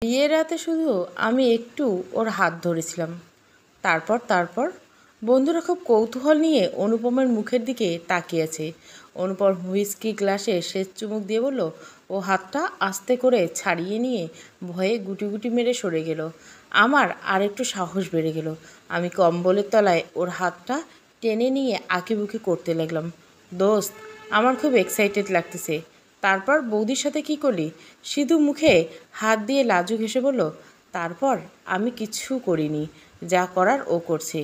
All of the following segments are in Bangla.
বিয়ের রাতে শুধু আমি একটু ওর হাত ধরেছিলাম। তারপর বন্ধুরা খুব কৌতূহল নিয়ে অনুপমের মুখের দিকে তাকিয়েছে। অনুপম হুইস্কি গ্লাসে শেষ চুমুক দিয়ে বলল, ও হাতটা আস্তে করে ছাড়িয়ে নিয়ে ভয়ে গুটি গুটি মেরে সরে গেল। আমার আর একটু সাহস বেড়ে গেল। আমি কম্বলের তলায় ওর হাতটা টেনে নিয়ে আঁকিবুকি করতে লাগলাম। দোস্ত, আমার খুব এক্সাইটেড লাগতেছে। তারপর বৌদির সাথে কি করলি? সিধু মুখে হাত দিয়ে লাজুক হেসে বলল, তারপর আমি কিছু করিনি, যা করার ও করছে।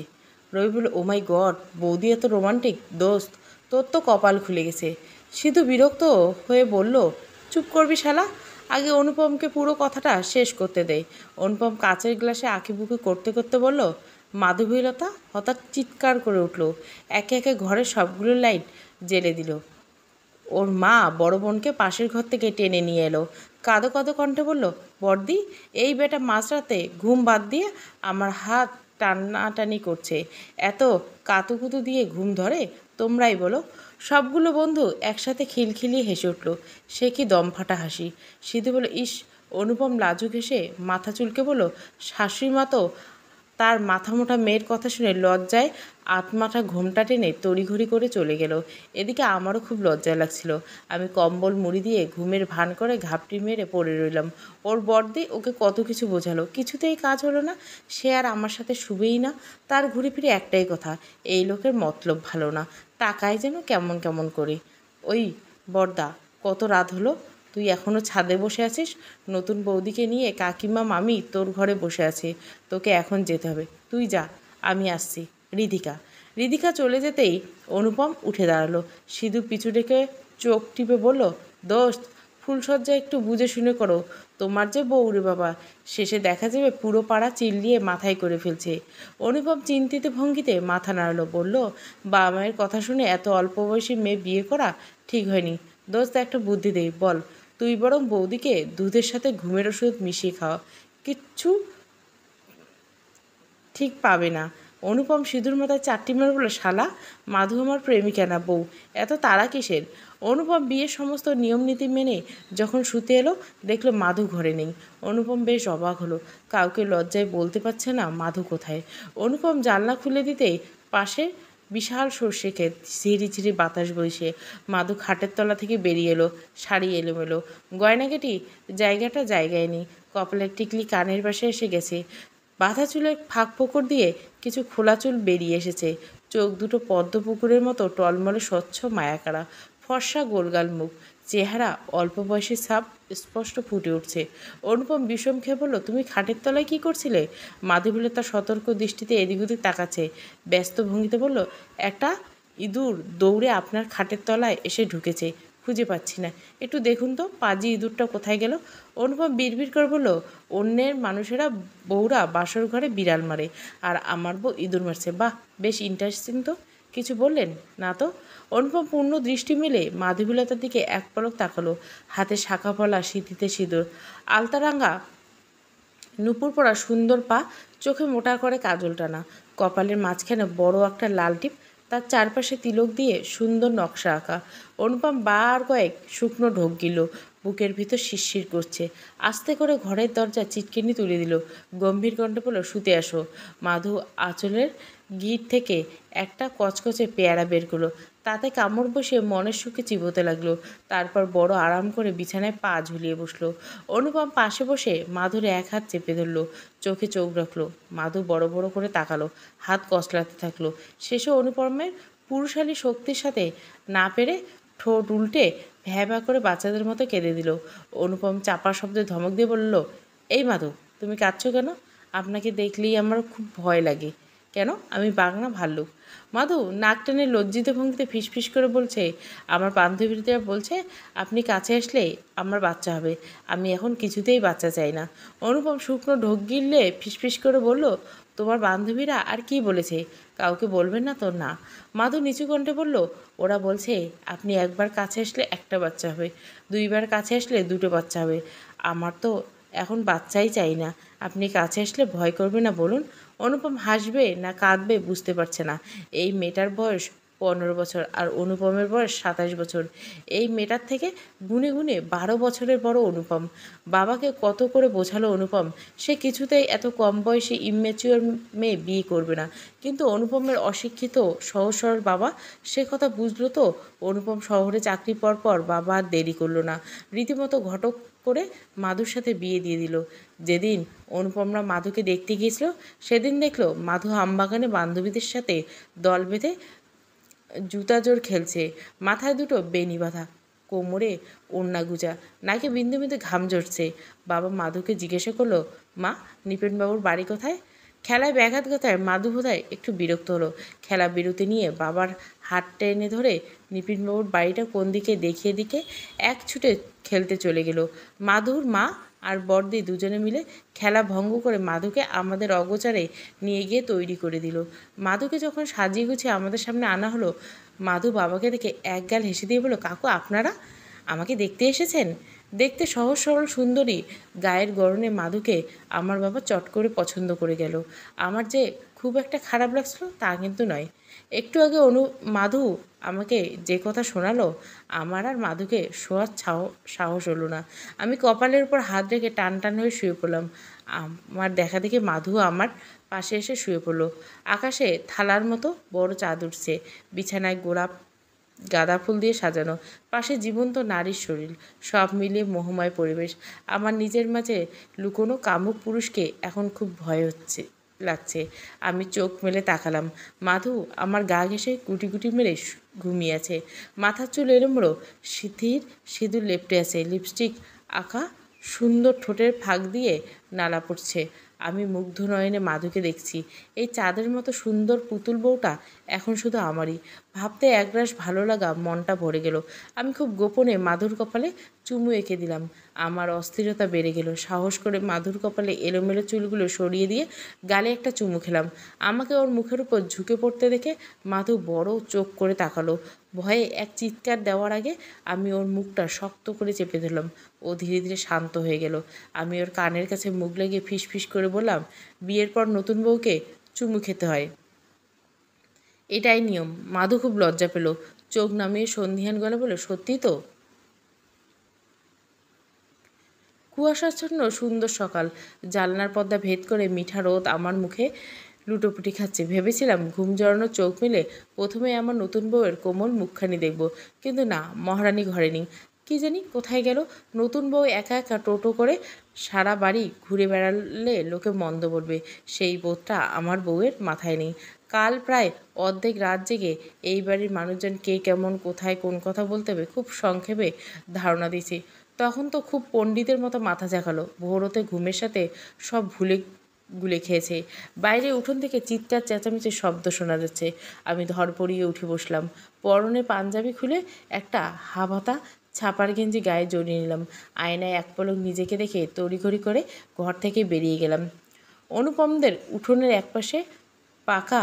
রবি বলল, ও মাই গড, বৌদি এত রোমান্টিক। দোস্ত, তোর তো কপাল খুলে গেছে। সিধু বিরক্ত হয়ে বলল, চুপ করবি শালা, আগে অনুপমকে পুরো কথাটা শেষ করতে দেয়। অনুপম কাচের গ্লাসে আঁকিবুকি করতে করতে বলল, মাধবীলতা হঠাৎ চিৎকার করে উঠল। একে একে ঘরের সবগুলো লাইট জ্বেলে দিল। ওর মা বড় বোনকে পাশের ঘর থেকে টেনে নিয়ে এলো। কাঁদো কাঁদো কণ্ঠে বলল, বড়দি, এই বেটা মাঝরাতে ঘুম বাদ দিয়ে আমার হাত টানাটানি করছে। এত কাতুকুতু দিয়ে ঘুম ধরে? তোমরাই বলো। সবগুলো বন্ধু একসাথে খিলখিলিয়ে হেসে উঠল। সে কি দমফাটা হাসি। সিধু বলল, ইস। অনুপম লাজুক হেসে মাথা চুলকে বলল, শাশুড়ি মা তো তার মাথামোটা মেয়ের কথা শুনে লজ্জায় আতমাথা ঘোমটা টেনে তড়িঘড়ি করে চলে গেল। এদিকে আমারও খুব লজ্জা লাগছিল। আমি কম্বল মুড়ি দিয়ে ঘুমের ভান করে ঘাপটি মেরে পড়ে রইলাম। ওর বড়দি ওকে কত কিছু বোঝালো, কিছুতেই কাজ হলো না। সে আর আমার সাথে শুবেই না। তার ঘুরে ফিরে একটাই কথা, এই লোকের মতলব ভালো না, টাকায় যেন কেমন কেমন করে। ওই বড়দা, কত রাত হলো, তুই এখনও ছাদে বসে আছিস? নতুন বৌদিকে নিয়ে কাকিমা মামি তোর ঘরে বসে আছে। তোকে এখন যেতে হবে, তুই যা, আমি আসছি। রিধিকা চলে যেতেই অনুপম উঠে দাঁড়ালো। সিধু পিছু ডেকে চোখ টিপে বলল, দোস্ত, ফুলসজ্জা একটু বুঝে শুনে করো। তোমার যে বউ রে বাবা, শেষে দেখা যাবে পুরো পাড়া চিল্লিয়ে মাথায় করে ফেলছে। অনুপম চিন্তিত ভঙ্গিতে মাথা নাড়ালো, বলল, বাবা মায়ের কথা শুনে এত অল্প বয়সী মেয়ে বিয়ে করা ঠিক হয়নি। দোস্ত, একটা বুদ্ধি দে, বল। তুই বরং বৌদিকে দুধের সাথে ঘুমের ওষুধ মিশিয়ে খাওয়া, কিচ্ছু ঠিক পাবে না। অনুপম সিঁদুর মাথায় চারটি মেরে বলল, শালা, মাধু আমার প্রেমিকা না বউ, এত তাড়া কিসের? অনুপম বিয়ের সমস্ত নিয়মনীতি মেনে যখন শুতে এলো, দেখলো মাধু ঘরে নেই। অনুপম বেশ অবাক হলো। কাউকে লজ্জায় বলতে পারছে না মাধু কোথায়। অনুপম জানলা খুলে দিতেই পাশে বিশাল সর্ষে ক্ষেত, ঝিরিঝিরি বাতাস বইছে। মাধু খাটের তলা থেকে বেরিয়ে এলো, শাড়ি এলোমেলো, গয়নাগাটি জায়গাটা জায়গায় নেই। কপালের টিকলি কানের পাশে এসে গেছে। বাঁধা চুলের ফাঁক ফোকর দিয়ে কিছু খোলা চুল বেরিয়ে এসেছে। চোখ দুটো পদ্ম পুকুরের মতো টলমলে স্বচ্ছ মায়াকাড়া। ফর্সা গোলগাল মুখ, চেহারা অল্প বয়সী ছাপ স্পষ্ট ফুটে উঠছে। অনুপম বিষম খেয়ে বলল, তুমি খাটের তলায় কী করছিলে? মাধবীলতা সতর্ক দৃষ্টিতে এদিক ওদিক তাকাচ্ছে। ব্যস্ত ভঙ্গিতে বলল, একটা ইঁদুর দৌড়ে আপনার খাটের তলায় এসে ঢুকেছে, খুঁজে পাচ্ছি না, একটু দেখুন তো পাজি ইঁদুরটা কোথায় গেল। অনুপম বিড়বিড় করে বলল, অন্যের মানুষেরা বউরা বাসর ঘরে বিড়াল মারে, আর আমার বউ ইঁদুর মারছে। বাহ, বেশ ইন্টারেস্টিং তো। কিছু বললেন না তো? অনুপম পূর্ণ দৃষ্টি মেলে মাধবীলতার দিকে এক পলক তাকালো। হাতে শাখা পলা, সিঁথিতে সিঁদুর, আলতারাঙ্গা নুপুর পরা সুন্দর পা, চোখে মোটা করে কাজল টানা, কপালের মাঝখানে বড় একটা লাল টিপ, তার চারপাশে তিলক দিয়ে সুন্দর নকশা আঁকা। অনুপম বার কয়েক শুকনো ঢোক গিল, বুকের ভিতর শিরশির করছে। আস্তে করে ঘরের দরজা চিটকিনি তুলে দিল। গম্ভীর কণ্ঠে বলল, শুতে আসো। মাধু আঁচলের গিট থেকে একটা কচকচে পেয়ারা বের করলো, তাতে কামড় বসিয়ে মনের সুখে চিবোতে লাগলো। তারপর বড় আরাম করে বিছানায় পা ঝুলিয়ে বসলো। অনুপম পাশে বসে মাধুর এক হাত চেপে ধরলো, চোখে চোখ রাখলো। মাধু বড় বড় করে তাকালো, হাত কসলাতে থাকলো। শেষে অনুপমের পুরুষালী শক্তির সাথে না পেরে ঠোঁট উল্টে ভ্যা ভ্যা করে বাচ্চাদের মতো কেঁদে দিল। অনুপম চাপা শব্দে ধমক দিয়ে বলল, এই মাধু, তুমি কাঁদছো কেন? আপনাকে দেখলেই আমার খুব ভয় লাগে। কেন? আমি বাঘ না ভাল্লুক? মাধু নাক টেনে লজ্জিত ভঙ্গিতে ফিসফিস করে বলছে, আমার বান্ধবীরা বলছে আপনি কাছে আসলে আমার বাচ্চা হবে। আমি এখন কিছুতেই বাচ্চা চাই না। অনুপম শুকনো ঢোক গিললে ফিসফিস করে বলল, তোমার বান্ধবীরা আর কি বলেছে? কাউকে বলবেন না তো? না। মাধু নিচু কণ্ঠে বলল, ওরা বলছে আপনি একবার কাছে আসলে একটা বাচ্চা হবে, দুইবার কাছে আসলে দুটো বাচ্চা হবে। আমার তো এখন বাচ্চাই চাই না। আপনি কাছে আসলে ভয় করবে না বলুন? অনুপম হাসবে না কাঁদবে বুঝতে পারছে না। এই মেয়েটার বয়স 15 বছর, আর অনুপমের বয়স 27 বছর। এই মেয়েটার থেকে গুনে গুনে 12 বছরের বড় অনুপম। বাবাকে কত করে বোঝালো অনুপম সে কিছুতেই এত কম বয়সে ইম্যাচিওর মেয়ে বিয়ে করবে না, কিন্তু অনুপমের অশিক্ষিত সহজ সরল বাবা সে কথা বুঝলো তো। অনুপম শহরে চাকরি পর পর বাবা আর দেরি করলো না, রীতিমতো ঘটক করে মাধুর সাথে বিয়ে দিয়ে দিল। যেদিন অনুপমরা মাধুকে দেখতে গিয়েছিল সেদিন দেখলো মাধু আমবাগানে বান্ধবীদের সাথে দল বেঁধে জুতা জোর খেলছে, মাথায় দুটো বেনি বাঁধা, কোমরে ওড়না গুজা, নাকে বিন্দু বিন্দু ঘাম ঝরছে। বাবা মাধুকে জিজ্ঞাসা করলো, মা, নিপেনবাবুর বাড়ি কোথায়? খেলায় ব্যাঘাত ঘটায় মাধু বোধহয় একটু বিরক্ত হলো। খেলা বিরতি নিয়ে বাবার হাত টেনে ধরে নিপিনবাবুর বাড়িটা কোন দিকে দেখিয়ে দিকে এক ছুটে খেলতে চলে গেল। মাধুর মা আর বড়দি দুজনে মিলে খেলা ভঙ্গ করে মাধুকে আমাদের অগোচরে নিয়ে গিয়ে তৈরি করে দিল। মাধুকে যখন সাজিয়ে গুছিয়ে আমাদের সামনে আনা হলো, মাধু বাবাকে দেখে একগাল হেসে দিয়ে বলল, কাকু আপনারা আমাকে দেখতে এসেছেন? দেখতে সহজ সরল সুন্দরী গায়ের গড়নে মাধুকে আমার বাবা চট করে পছন্দ করে গেল। আমার যে খুব একটা খারাপ লাগছিল তা কিন্তু নয়। একটু আগে মাধু আমাকে যে কথা শোনালো, আমার আর মাধুকে শোয়ার সাহস হলো না। আমি কপালের উপর হাত রেখে টান টান হয়ে শুয়ে পড়লাম। আমার দেখা দেখে মাধু আমার পাশে এসে শুয়ে পড়লো। আকাশে থালার মতো বড় চাঁদ উঠছে, বিছানায় গোলাপ গাঁদা ফুল দিয়ে সাজানো, পাশে জীবন্ত নারীর শরীর, সব মিলিয়ে মোহময় পরিবেশ। আমার নিজের মাঝে লুকোনো কামুক পুরুষকে এখন খুব ভয় লাগছে। আমি চোখ মেলে তাকালাম। মাধু আমার গা ঘেঁষে গুটি গুটি মেরে ঘুমিয়ে আছে। মাথার চুল এলোমেলো, সিঁদুর লেপটে আছে, লিপস্টিক আঁকা সুন্দর ঠোঁটের ফাঁক দিয়ে নালা পড়ছে। আমি মুগ্ধ নয়নে মাধুকে দেখছি। এই চাঁদের মতো সুন্দর পুতুল বউটা এখন শুধু আমারই। ভাবতে একরাশ ভালো লাগা মনটা ভরে গেল। আমি খুব গোপনে মাধুর কপালে চুমু এঁকে দিলাম। আমার অস্থিরতা বেড়ে গেল। সাহস করে মাধুর কপালে এলোমেলো চুলগুলো সরিয়ে দিয়ে গালে একটা চুমু খেলাম। আমাকে ওর মুখের উপর ঝুঁকে পড়তে দেখে মাধু বড় চোখ করে তাকালো। ভয়ে এক চিৎকার দেওয়ার আগে আমি ওর মুখটা শক্ত করে চেপে ধরলাম। ও ধীরে ধীরে শান্ত হয়ে গেল। আমি ওর কানের কাছে মুখ লাগিয়ে ফিস করে বললাম, বিয়ের পর নতুন বউকে চুমু খেতে হয়, এটাই নিয়ম। মাধু খুব লজ্জা পেল, চোখ নামিয়ে সন্ধিহান গলা বলে, সত্যি তো? কুয়াশাচ্ছন্ন সুন্দর সকাল, জানলার পর্দা ভেদ করে মিঠা রোদ আমার মুখে লুটোপুটি খাচ্ছে। ভেবেছিলাম ঘুম জড়ানো চোখ মিলে প্রথমে আমার নতুন বউয়ের কোমল মুখখানি দেখব, কিন্তু না, মহারানী ঘরে নেই। কি জানি কোথায় গেল। নতুন বউ একা একা টোটো করে সারা বাড়ি ঘুরে বেড়ালে লোকে মন্দ বলবে, সেই বোধটা আমার বউয়ের মাথায় নেই। কাল প্রায় অর্ধেক রাত জেগে এই বাড়ির মানুষজন কে কেমন কোথায় কোন কথা বলতে হবে খুব সংক্ষেপে ধারণা দিয়েছি। তখন তো খুব পণ্ডিতের মতো মাথা ঝাঁকালো। ভোরতে ঘুমের সাথে সব ভুলে গুলে খেয়েছে। বাইরে উঠোন থেকে চিৎকার চেঁচামেচির শব্দ শোনা যাচ্ছে। আমি ধরপড়িয়ে উঠে বসলাম। পরনে পাঞ্জাবি খুলে একটা হাফহাতা ছাপার গেঞ্জি গায়ে জড়িয়ে নিলাম। আয়নায় এক পলক নিজেকে দেখে তড়িঘড়ি করে ঘর থেকে বেরিয়ে গেলাম। অনুপমদের উঠোনের একপাশে পাকা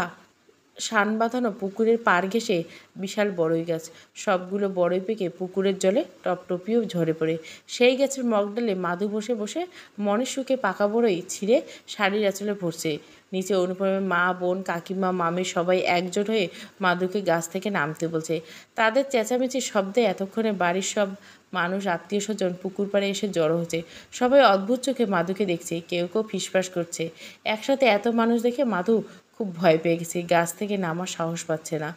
শান বাঁধানো পুকুরের পাড় ঘেঁষে বিশাল বড়ই গাছ। সবগুলো বড়ই পেকে পুকুরের জলে টপটপিয়েও ঝরে পড়ে। সেই গাছের মগডালে মাধু বসে বসে মনের সুখে পাকা বড়ই ছিঁড়ে শাড়ির আঁচলে ভরছে। নিচে অনুপমের মা, বোন, কাকিমা, মামি সবাই একজোট হয়ে মাধুকে গাছ থেকে নামতে বলছে। তাদের চেঁচামেচির শব্দে এতক্ষণে বাড়ির সব মানুষ, আত্মীয় স্বজন পুকুর পাড়ে এসে জড়ো হচ্ছে। সবাই অদ্ভুত চোখে মাধুকে দেখছে, কেউ কেউ ফিসফাস করছে। একসাথে এত মানুষ দেখে মাধু খুব ভয় পেয়ে গেছে, গাছ থেকে নামার সাহস পাচ্ছে না।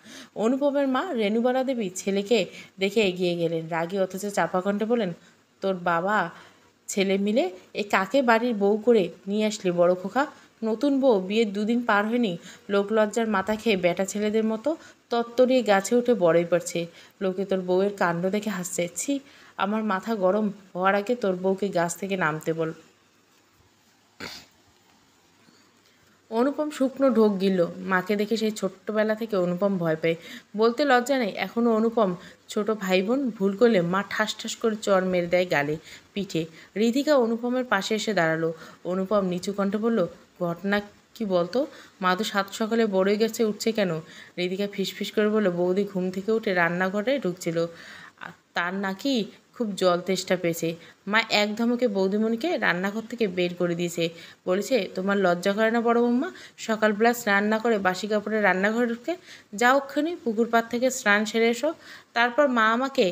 অনুপমের মা রেণুবালা দেবী ছেলেকে দেখে এগিয়ে গেলেন, রাগী অথচ চাপা কণ্ঠে বলেন, তোর বাবা ছেলে মিলে এ কাকে বাড়ির বউ করে নিয়ে আসলি বড় খোকা? নতুন বউ, বিয়ের 2 দিন পার হয়নি, লোকলজ্জার মাথা খেয়ে বেটা ছেলেদের মতো তত্তরিয়ে গাছে উঠে বড়ই পড়ছে। লোকে তোর বউয়ের কাণ্ড দেখে হাসছে। ছি, আমার মাথা গরম হওয়ার আগে তোর বউকে গাছ থেকে নামতে বল। অনুপম শুকনো ঢোক গিলল। মাকে দেখে সেই ছোট্টবেলা থেকে অনুপম ভয় পায়। বলতে লজ্জা নেই, এখনও অনুপম ছোট ভাই বোন ভুল করলে মা ঠাস ঠাস করে চর মেরে দেয় গালে, পিঠে। রিধিকা অনুপমের পাশে এসে দাঁড়ালো। অনুপম নিচু কণ্ঠে বলল, ঘটনা কি বলতো? মাধু সাত সকালে বড়ই গাছে উঠছে কেন? রিধিকা ফিসফিস করে বলল, বৌদি ঘুম থেকে উঠে রান্নাঘরে ঢুকছিল, তার নাকি খুব জল তেষ্টা পেয়েছে। মা এক ধমকে বৌদিমণিকে রান্নাঘর থেকে বের করে দিয়েছে। বলেছে, তোমার লজ্জা করে না বড় বৌমা? সকালবেলা স্নান না করে বাসি কাপড়ে রান্নাঘরে ঢুকে যাও, ওক্ষুনি পুকুর পাড় থেকে স্নান সেরে এসো। তারপর মা আমাকে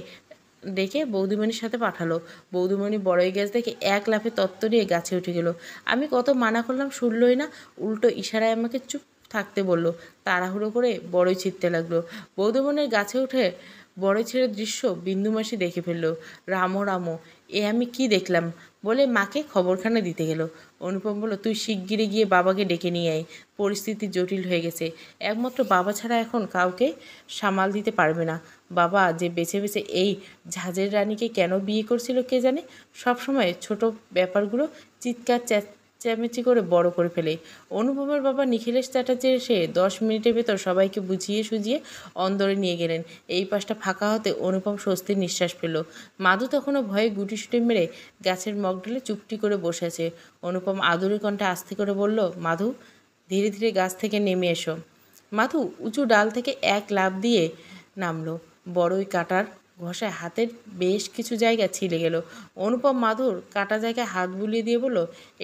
ডেকে বৌদিমণির সাথে পাঠালো। বৌদিমণি বড়ই গাছ দেখে এক লাফে তত্ত্বরিয়ে গাছে উঠে গেল। আমি কত মানা করলাম, শুনলই না, উল্টো ইশারায় আমাকে চুপ থাকতে বলল। তাড়াহুড়ো করে বড়ই ছিঁড়তে লাগলো। বৌদিমণির গাছে উঠে বড়ই ছেড়ে দৃশ্য বিন্দুমাসি দেখে ফেলল। রামো রামো, এ আমি কি দেখলাম বলে মাকে খবরখানা দিতে গেল। অনুপম বলল, তুই শিগগিরই গিয়ে বাবাকে ডেকে নিয়ে আয়, পরিস্থিতি জটিল হয়ে গেছে। একমাত্র বাবা ছাড়া এখন কাউকে সামাল দিতে পারবে না। বাবা যে বেছে বেছে এই ঝাঁঝের রানীকে কেন বিয়ে করছিল কে জানে। সবসময় ছোট ব্যাপারগুলো চিৎকার চেঁচামেচি করে বড় করে ফেলে। অনুপমের বাবা নিখিলেশ চ্যাটার্জি এসে 10 মিনিটের ভেতর সবাইকে বুঝিয়ে সুঝিয়ে অন্দরে নিয়ে গেলেন। এই পাশটা ফাঁকা হতে অনুপম স্বস্তির নিঃশ্বাস ফেলল। মাধু তখনও ভয়ে গুটিসুটি মেরে গাছের মগ ঢেলে চুপটি করে বসে আছে। অনুপম আদুরে কণ্ঠে আস্তে করে বলল, মাধু, ধীরে ধীরে গাছ থেকে নেমে এসো। মাধু উঁচু ডাল থেকে এক লাফ দিয়ে নামলো। বড়ই কাটার ঘষায় হাতের বেশ কিছু জায়গা ছিলে গেল। অনুপম মাধুর কাটা জায়গায় হাত বুলিয়ে দিয়ে বলল,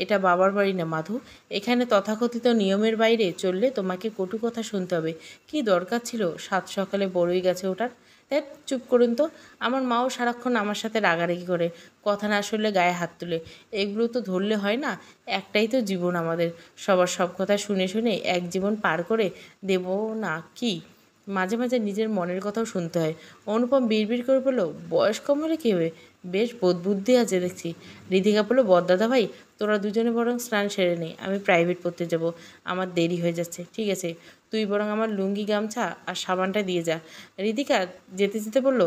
এটা বাবার বাড়ি না মাধু। এখানে তথাকথিত নিয়মের বাইরে চললে তোমাকে কটু কথা শুনতে হবে। কি দরকার ছিল সাত সকালে বড়ই গাছে ওঠার? দেখ, চুপ করুন তো। আমার মাও সারাক্ষণ আমার সাথে রাগারাগি করে, কথা না শুনলে গায়ে হাত তুলে। এগুলো তো ধরলে হয় না। একটাই তো জীবন আমাদের, সবার সব কথা শুনে শুনে এক জীবন পার করে দেব না কি? মাঝে মাঝে নিজের মনের কথাও শুনতে হয়। অনুপম বিড়বিড় করে বলল, বয়স কম হলে কী হবে, বেশ বোধবুদ্ধি আছে দেখছি। রিধিকা বলল, বড়দাদা ভাই, তোরা দুজনে বরং স্নান সেরে নেই, আমি প্রাইভেট পড়তে যাব, আমার দেরি হয়ে যাচ্ছে। ঠিক আছে, তুই বরং আমার লুঙ্গি গামছা আর সাবানটা দিয়ে যা। রিধিকা যেতে যেতে বলল,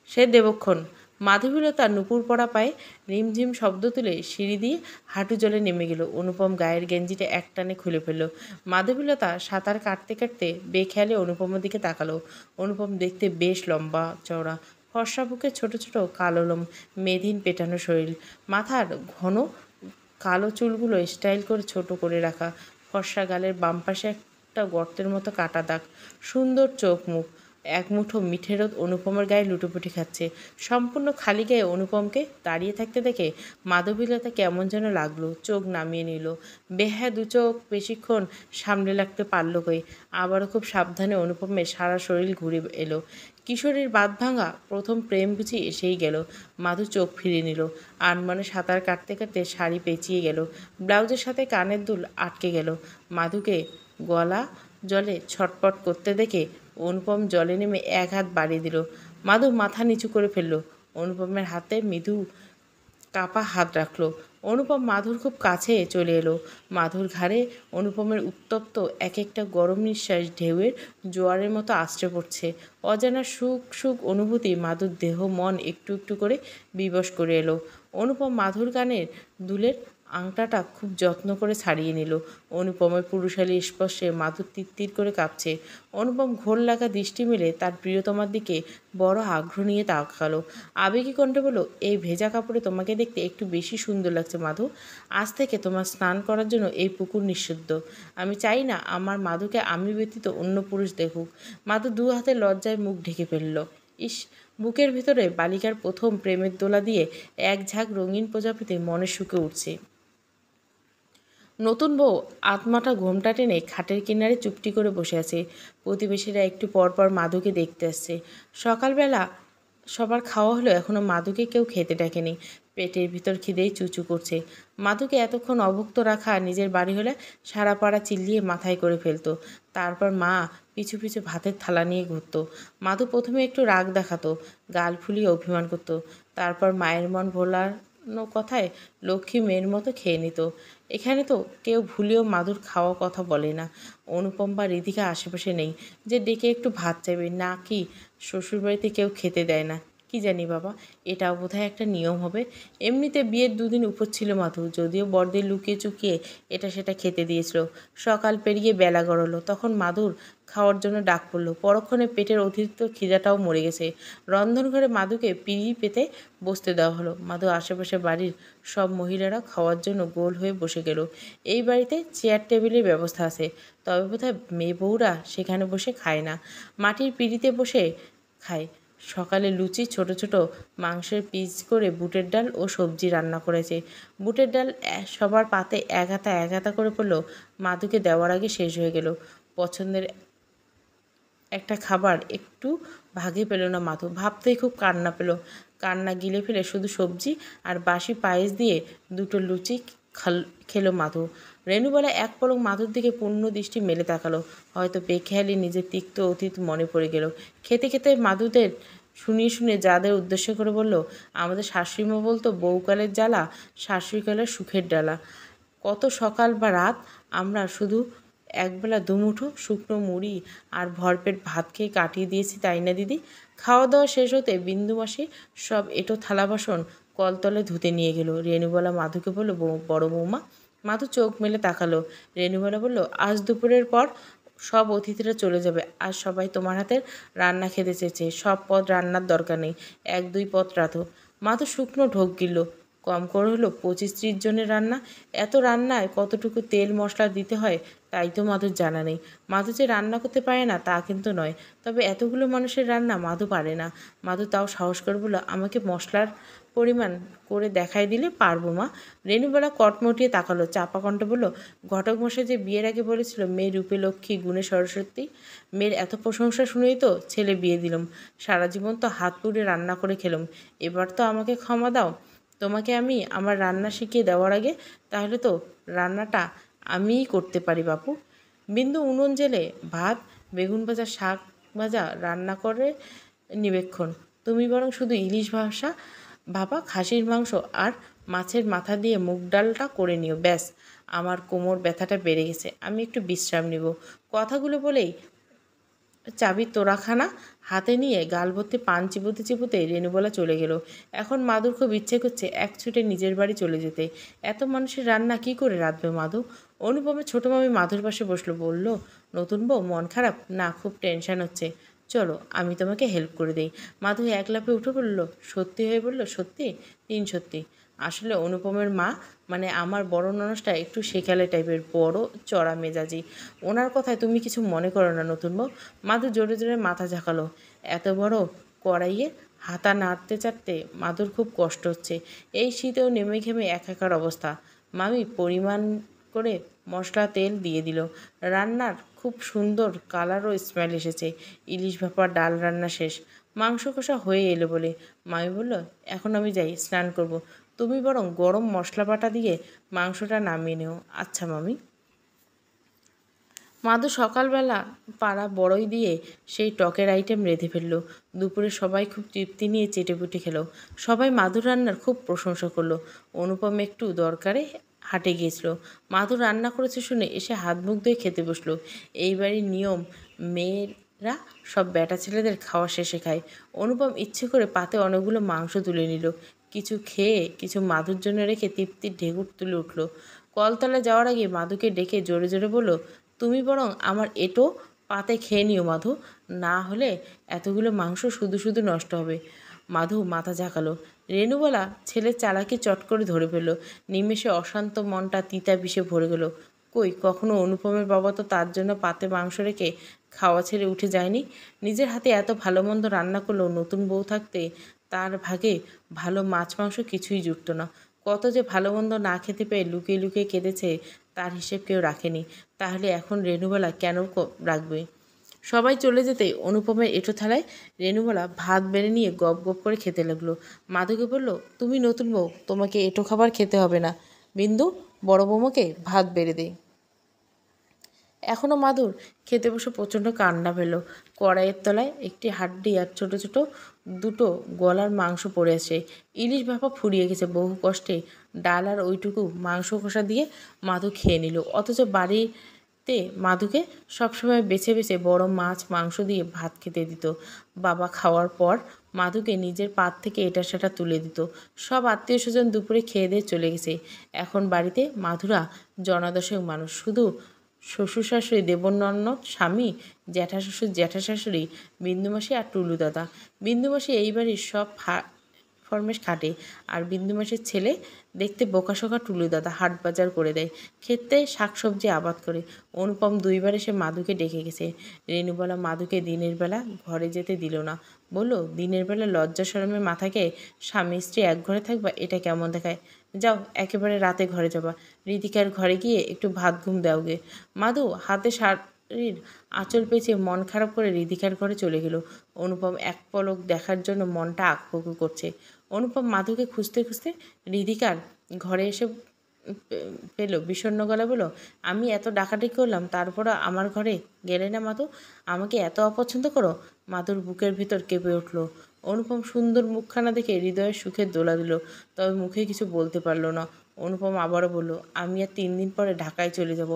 সে দেবক্ষণ। মাধবীলতা নুপুর পড়া পায়ে রিমঝিম শব্দ তুলে সিঁড়ি দিয়ে হাঁটু জলে নেমে গেল। অনুপম গায়ের গেঞ্জিটা একটানে খুলে ফেলল। মাধবীলতা সাঁতার কাটতে কাটতে বেখেয়ালে অনুপমের দিকে তাকালো। অনুপম দেখতে বেশ লম্বা চওড়া, ফর্সা বুকে ছোট ছোট কালো লোম, মেদিন পেটানো শরীর, মাথার ঘন কালো চুলগুলো স্টাইল করে ছোট করে রাখা, ফর্সা গালের বাম পাশে একটা গর্তের মতো কাটা দাগ, সুন্দর চোখ মুখ, এক মুঠো মিঠে রোদ অনুপমের গায়ে লুটোপুটি খাচ্ছে। সম্পূর্ণ খালি গায়ে অনুপমকে দাঁড়িয়ে থাকতে দেখে মাধবীলতা কেমন যেন লাগলো, চোখ নামিয়ে নিল। বেহায়া দু চোখ বেশিক্ষণ সামলে রাখতে পারল কই। আবারও খুব সাবধানে অনুপমের সারা শরীর ঘুরে এলো। কিশোরীর বাঁধ ভাঙা প্রথম প্রেম বুঝি এসেই গেল। মাধু চোখ ফিরিয়ে নিল। আনমনে সাঁতার কাটতে কাটতে শাড়ি পেঁচিয়ে গেল, ব্লাউজের সাথে কানের দুল আটকে গেল। মাধুকে গলা জলে ছটপট করতে দেখে অনুপম জলে নেমে এক হাত বাড়িয়ে দিল। মাধু মাথা নিচু করে ফেলল। অনুপমের হাতে মৃদু কাপা হাত রাখলো। অনুপম মাধুর খুব কাছে চলে এলো। মাধুর ঘাড়ে অনুপমের উত্তপ্ত এক একটা গরম নিঃশ্বাস ঢেউয়ের জোয়ারের মতো আছড়ে পড়ছে। অজানা সুখ সুখ অনুভূতি মাধুর দেহ মন একটু একটু করে বিবশ করে এলো। অনুপম মাধুর কানের দুলের আংটাটা খুব যত্ন করে ছাড়িয়ে নিল। অনুপমের পুরুষালী স্পর্শে মাধুর তিত্তির করে কাঁপছে। অনুপম ঘোর লাগা দৃষ্টি মেলে তার প্রিয়তমার দিকে বড় আগ্রহ নিয়ে তাকালো। আবেগী কণ্ঠে বলল, এই ভেজা কাপড়ে তোমাকে দেখতে একটু বেশি সুন্দর লাগছে মাধু। আজ থেকে তোমার স্নান করার জন্য এই পুকুর নিষিদ্ধ। আমি চাই না আমার মাধুকে আমি ব্যতীত অন্য পুরুষ দেখুক। মাধু দু হাতে লজ্জায় মুখ ঢেকে ফেলল। ইস, বুকের ভিতরে বালিকার প্রথম প্রেমের দোলা দিয়ে এক ঝাঁক রঙিন প্রজাপতি মনের সুখে উঠছে। নতুন বউ আত্মাটা ঘোমটা টেনে খাটের কিনারে চুপটি করে বসে আছে। প্রতিবেশীরা একটু পর পর মাধুকে দেখতে আসছে। সকালবেলা সবার খাওয়া হলো, এখনও মাধুকে কেউ খেতে ডাকেনি। পেটের ভিতর খিদেই চুচু করছে। মাধুকে এতক্ষণ অভুক্ত রাখা নিজের বাড়ি হলে সারা পাড়া চিল্লিয়ে মাথায় করে ফেলতো। তারপর মা পিছু পিছু ভাতের থালা নিয়ে ঘুরতো। মাধু প্রথমে একটু রাগ দেখাতো, গাল ফুলিয়ে অভিমান করত। তারপর মায়ের মন ভোলানো কথায় লক্ষ্মী মেয়ের মতো খেয়ে নিত। এখানে তো কেউ ভুলেও মাধুর খাওয়া কথা বলে না। অনুপম বা রিধিকা আশেপাশে নেই যে ডেকে একটু ভাত চাইবে, না কি শ্বশুরবাড়িতে কেউ খেতে দেয় না, কি জানি বাবা, এটাও বোধহয় একটা নিয়ম হবে। এমনিতে বিয়ের দুদিন উপর ছিল মাধু, যদিও বড়দের লুকিয়ে চুকিয়ে এটা সেটা খেতে দিয়েছিল। সকাল পেরিয়ে বেলা গড়ালো, তখন মাধুর খাওয়ার জন্য ডাক পড়ল। পরক্ষণে পেটের অতিরিক্ত খিদাটাও মরে গেছে। রন্ধনঘরে মাধুকে পিড়ি পেতে বসতে দেওয়া হলো। মাধু আশেপাশে বাড়ির সব মহিলারা খাওয়ার জন্য গোল হয়ে বসে গেল। এই বাড়িতে চেয়ার টেবিলের ব্যবস্থা আছে, তবে বোধহয় মেয়ে বউরা সেখানে বসে খায় না, মাটির পিঁড়িতে বসে খায়। সকালে লুচি, ছোট ছোট মাংসের পিস করে বুটের ডাল ও সবজি রান্না করেছে। বুটের ডাল সবার পাতে এক হাতা করে পড়লো। মাধুকে দেওয়ার আগে শেষ হয়ে গেল। পছন্দের একটা খাবার একটু ভাগে পেল না মাধু। ভাবতেই খুব কান্না পেল। কান্না গিলে ফেলে শুধু সবজি আর বাসি পায়েস দিয়ে দুটো লুচি খেলো মাধু। রেণুবালা এক পলক মাধুর দিকে পূর্ণ দৃষ্টি মেলে তাকালো। হয়তো বেখেয়ালি নিজের তিক্ত অতীত মনে পড়ে গেল। খেতে খেতে মাধুদের শুনিয়ে যাদের উদ্দেশ্য করে বলল, আমাদের শাশুড়িমা বলতো, বউকালের জ্বালা শাশুড়িকালের সুখের ডালা। কত সকাল বা রাত আমরা শুধু একবেলা দুমুঠো শুকনো মুড়ি আর ভরপেট ভাত খেয়ে কাটিয়ে দিয়েছি, তাই না দিদি? খাওয়া দাওয়া শেষ হতে বিন্দুমাসি সব এঁটো থালা বাসন কলতলে ধুতে নিয়ে গেল। রেণুবালা মাধুকে বলল, বড় বৌমা। মাধু চোখ মেলে তাকালো। রেণুবালা বলল, আজ দুপুরের পর সব অতিথিরা চলে যাবে। আজ সবাই তোমার হাতের রান্না খেতে চেয়েছে। সব পদ রান্নার দরকার নেই, 1-2 পদ রাঁধো। মাধু শুকনো ঢোক গিলল। কম করে হলো 25-30 জনের রান্না। এত রান্নায় কতটুকু তেল মশলা দিতে হয় তাই তো মাধুর জানা নেই। মাধু যে রান্না করতে পারে না তা কিন্তু নয়, তবে এতগুলো মানুষের রান্না মাধু পারে না। মাধু তাও সাহস করে বলল, আমাকে মশলার পরিমাণ করে দেখাই দিলে পারবো মা। রেণুবালা কটমটিয়ে তাকালো, চাপা কণ্ঠে বলল, ঘটক মশাই যে বিয়ের আগে বলেছিল মেয়ে রূপে লক্ষ্মী, গুণে সরস্বতী। মেয়ের এত প্রশংসা শুনেই তো ছেলে বিয়ে দিলাম। সারা জীবন তো হাত পুড়ে রান্না করে খেলাম। এবার তো আমাকে ক্ষমা দাও। তোমাকে আমি আমার রান্না শিখিয়ে দেওয়ার আগে তাহলে তো রান্নাটা আমিই করতে পারি বাপু। বিন্দু উনুন জেলে ভাত, বেগুন ভাজা, শাক ভাজা রান্না করে নিবেক্ষণ। তুমি বরং শুধু ইলিশ ভাপা খাসির মাংস আর মাছের মাথা দিয়ে মুগ ডালটা করে নিও, ব্যাস। আমার কোমর ব্যথাটা বেড়ে গেছে, আমি একটু বিশ্রাম নিব। কথাগুলো বলেই চাবির তোড়াখানা হাতে নিয়ে গাল ভর্তি পান চিবোতে চিবোতে রেণুবালা চলে গেল। এখন মাধুর খুব ইচ্ছে করছে এক ছুটে নিজের বাড়ি চলে যেতে। এত মানুষের রান্না কি করে রাঁধবে মাধু? অনুপমের ছোটো মামি মাধুর পাশে বসলো। বলল, নতুন বউ মন খারাপ? না, খুব টেনশন হচ্ছে। চলো আমি তোমাকে হেল্প করে দেই। মাধু এক লাফে উঠে পড়ল। সত্যি হয়ে বলল, সত্যি? 3 সত্যি। আসলে অনুপমের মা মানে আমার বড় ননসটা একটু সেকালে টাইপের, বড় চড়া মেজাজি। ওনার কথায় তুমি কিছু মনে করো না নতুন বউ। মাধু জোরে জোরে মাথা ঝাঁকালো। এত বড় কড়াইয়ে হাতা নাড়তে চাড়তে মাধুর খুব কষ্ট হচ্ছে। এই শীতেও নেমে ঘেমে একাকার অবস্থা। মামি পরিমাণ করে মশলা তেল দিয়ে দিল। রান্নার খুব সুন্দর কালার ও স্মেল এসেছে। ইলিশ ভাপা ডাল রান্না শেষ। মাংস কষা হয়ে এলো বলে মামি বলল, এখন আমি যাই, স্নান করব। তুমি বরং গরম মশলা বাটা দিয়ে মাংসটা নামিয়ে নিও। আচ্ছা মামি। মাধু সকালবেলা পাড়া বড়ই দিয়ে সেই টকের আইটেম রেঁধে ফেললো। দুপুরে সবাই খুব তৃপ্তি নিয়ে চেটেপুটে খেলো। সবাই মাধুর রান্নার খুব প্রশংসা করলো। অনুপম একটু দরকারে হাটে গিয়েছিল। মাধুর রান্না করেছে শুনে এসে হাত মুখ ধুয়ে খেতে বসলো। এই বাড়ির নিয়ম, মেয়েরা সব বেটা ছেলেদের খাওয়া শেষে খায়। অনুপম ইচ্ছে করে পাতে অনেকগুলো মাংস তুলে নিল। কিছু খেয়ে কিছু মাধুর জন্য রেখে তৃপ্তির ঢেকুর তুলে উঠল। কলতলা যাওয়ার আগে মাধুকে ডেকে জোরে জোরে বলল, তুমি বরং আমার এঁটো পাতে খেয়ে নিও মাধু, না হলে এতগুলো মাংস শুধু শুধু নষ্ট হবে। মাধু মাথা ঝাঁকালো। রেণুবালা ছেলের চালাকি চট করে ধরে ফেলল। নিমেষে অশান্ত মনটা তিতা বিষে ভরে গেল। কই, কখনো অনুপমের বাবা তো তার জন্য পাতে মাংস রেখে খাওয়া ছেড়ে উঠে যায়নি। নিজের হাতে এত ভালো মন্দ রান্না করলেও নতুন বউ থাকতে তার ভাগে ভালো মাছ মাংস কিছুই জুটত না। কত যে ভালো মন্দ না খেতে পেয়ে লুকিয়ে লুকিয়ে কেঁদেছে তার হিসেব কেউ রাখেনি। তাহলে এখন রেণুবালা কেন রাখবে? সবাই চলে যেতেই অনুপমের এঁটো থালায় রেণুবালা ভাত বেড়ে নিয়ে গপ গপ করে খেতে লাগলো। মাধুকে বলল, তুমি নতুন বউ, তোমাকে এঁটো খাবার খেতে হবে না। বিন্দু, বড় বৌমাকে ভাত বেড়ে দে। এখনও মাধুর খেতে বসে প্রচণ্ড কান্না পেল। কড়াইয়ের তলায় একটি হাড্ডি আর ছোট ছোট দুটো গলার মাংস পড়ে আছে। ইলিশ ভাপা ফুরিয়ে গেছে। বহু কষ্টে ডাল আর ওইটুকু মাংস কষা দিয়ে মাধু খেয়ে নিল। অথচ বাড়িতে মাধুকে সবসময় বেছে বেছে বড় মাছ মাংস দিয়ে ভাত খেতে দিত। বাবা খাওয়ার পর মাধুকে নিজের পাত থেকে এটা সেটা তুলে দিত। সব আত্মীয় স্বজন দুপুরে খেয়ে দিয়ে চলে গেছে। এখন বাড়িতে মাধুরা জনাদশক মানুষ। শুধু শ্বশুর শাশুড়ি, দেবননদ স্বামী, জ্যাঠা শ্বশুর জ্যাঠা শাশুড়ি, বিন্দুমাসি আর টুলু দাদা। বিন্দুমাসি এই বাড়ির সব ফরমেশ খাটে, আর বিন্দুমাসের ছেলে দেখতে বোকাশোকা টুলু দাদা হাট বাজার করে দেয়, ক্ষেতে শাকসবজি আবাদ করে। অনুপম 2বার এসে মাধুকে ডেকে গেছে। রেণুবালা মাধুকে দিনের বেলা ঘরে যেতে দিল না, বলল দিনের বেলা লজ্জা শরমে মাথাকে স্বামী স্ত্রী এক ঘরে থাকবা, এটা কেমন দেখায়? যাও একেবারে রাতে ঘরে যাবা, রিতিকার ঘরে গিয়ে একটু ভাত ঘুম দাওগে। মাধু হাতে শাড়ির আঁচল পেঁচিয়ে মন খারাপ করে রিতিকার ঘরে চলে গেল। অনুপম এক পলক দেখার জন্য মনটা আকবকু করছে। অনুপম মাধুকে খুঁজতে খুঁজতে রিধিকার ঘরে এসে পেল। বিষণ্ণ গলা বলল, আমি এত ডাকাডাকি করলাম, তারপরও আমার ঘরে গেলে না মাধু? আমাকে এত অপছন্দ করো? মাধুর বুকের ভিতর কেঁপে উঠল। অনুপম সুন্দর মুখখানা দেখে হৃদয়ের সুখের দোলা দিল, তবে মুখে কিছু বলতে পারল না। অনুপম আবারও বলল, আমি আর 3 দিন পরে ঢাকায় চলে যাব।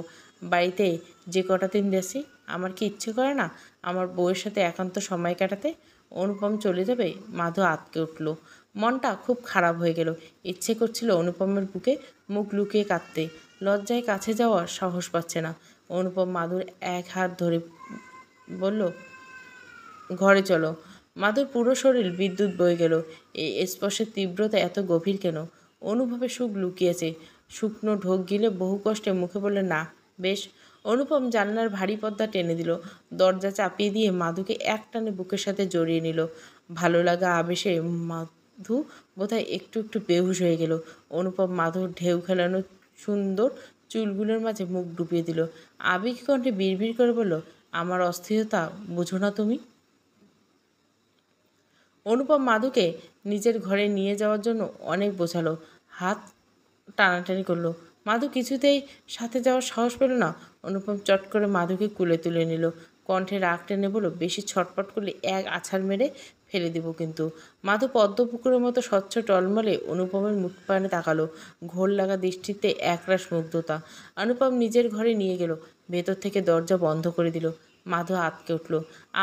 বাড়িতে যে কটা দিন দেখি, আমার কি ইচ্ছে করে না আমার বউয়ের সাথে একান্ত সময় কাটাতে? অনুপম চলে যাবে? মাধু আঁতকে উঠল। মনটা খুব খারাপ হয়ে গেল। ইচ্ছে করছিল অনুপমের বুকে মুখ লুকিয়ে কাঁদতে। লজ্জায় কাছে যাওয়ার সাহস পাচ্ছে না। অনুপম মাধুর এক হাত ধরে বলল, ঘরে চলো। মাধুর পুরো শরীর বিদ্যুৎ বয়ে গেল। এই স্পর্শের তীব্রতা এত গভীর কেন? অনুভবে সুখ লুকিয়েছে। শুকনো ঢোক গিলে বহু কষ্টে মুখে বললে, না। বেশ। অনুপম জানলার ভারী পর্দা টেনে দিল, দরজা চাপিয়ে দিয়ে মাধুকে একটানে বুকের সাথে জড়িয়ে নিল। ভালো লাগা আবেশে মাধু বোধহয় একটু একটু বেহুশ হয়ে গেল। অনুপম মাধুর ঢেউ খেলানো সুন্দর চুলগুলোর মাঝে মুখ ডুবিয়ে দিল। আবেগ কণ্ঠে বিড়বিড় করে বলল, আমার অস্থিরতা বুঝো না তুমি? অনুপম মাধুকে নিজের ঘরে নিয়ে যাওয়ার জন্য অনেক বোঝালো, হাত টানাটানি করলো। মাধু কিছুতেই সাথে যাওয়ার সাহস পেল না। অনুপম চট করে মাধুকে কুলে তুলে নিল। কণ্ঠে রাগ টেনে বলল, বেশি ছটপট করলে এক আছাড় মেরে ফেলে দিব কিন্তু। মাধু পদ্মপুকুরের মতো স্বচ্ছ টলমলে অনুপমের মুখ পানে তাকালো, ঘোর লাগা দৃষ্টিতে একরাশ মুগ্ধতা। অনুপম নিজের ঘরে নিয়ে গেল, ভেতর থেকে দরজা বন্ধ করে দিল। মাধু আঁতকে উঠল।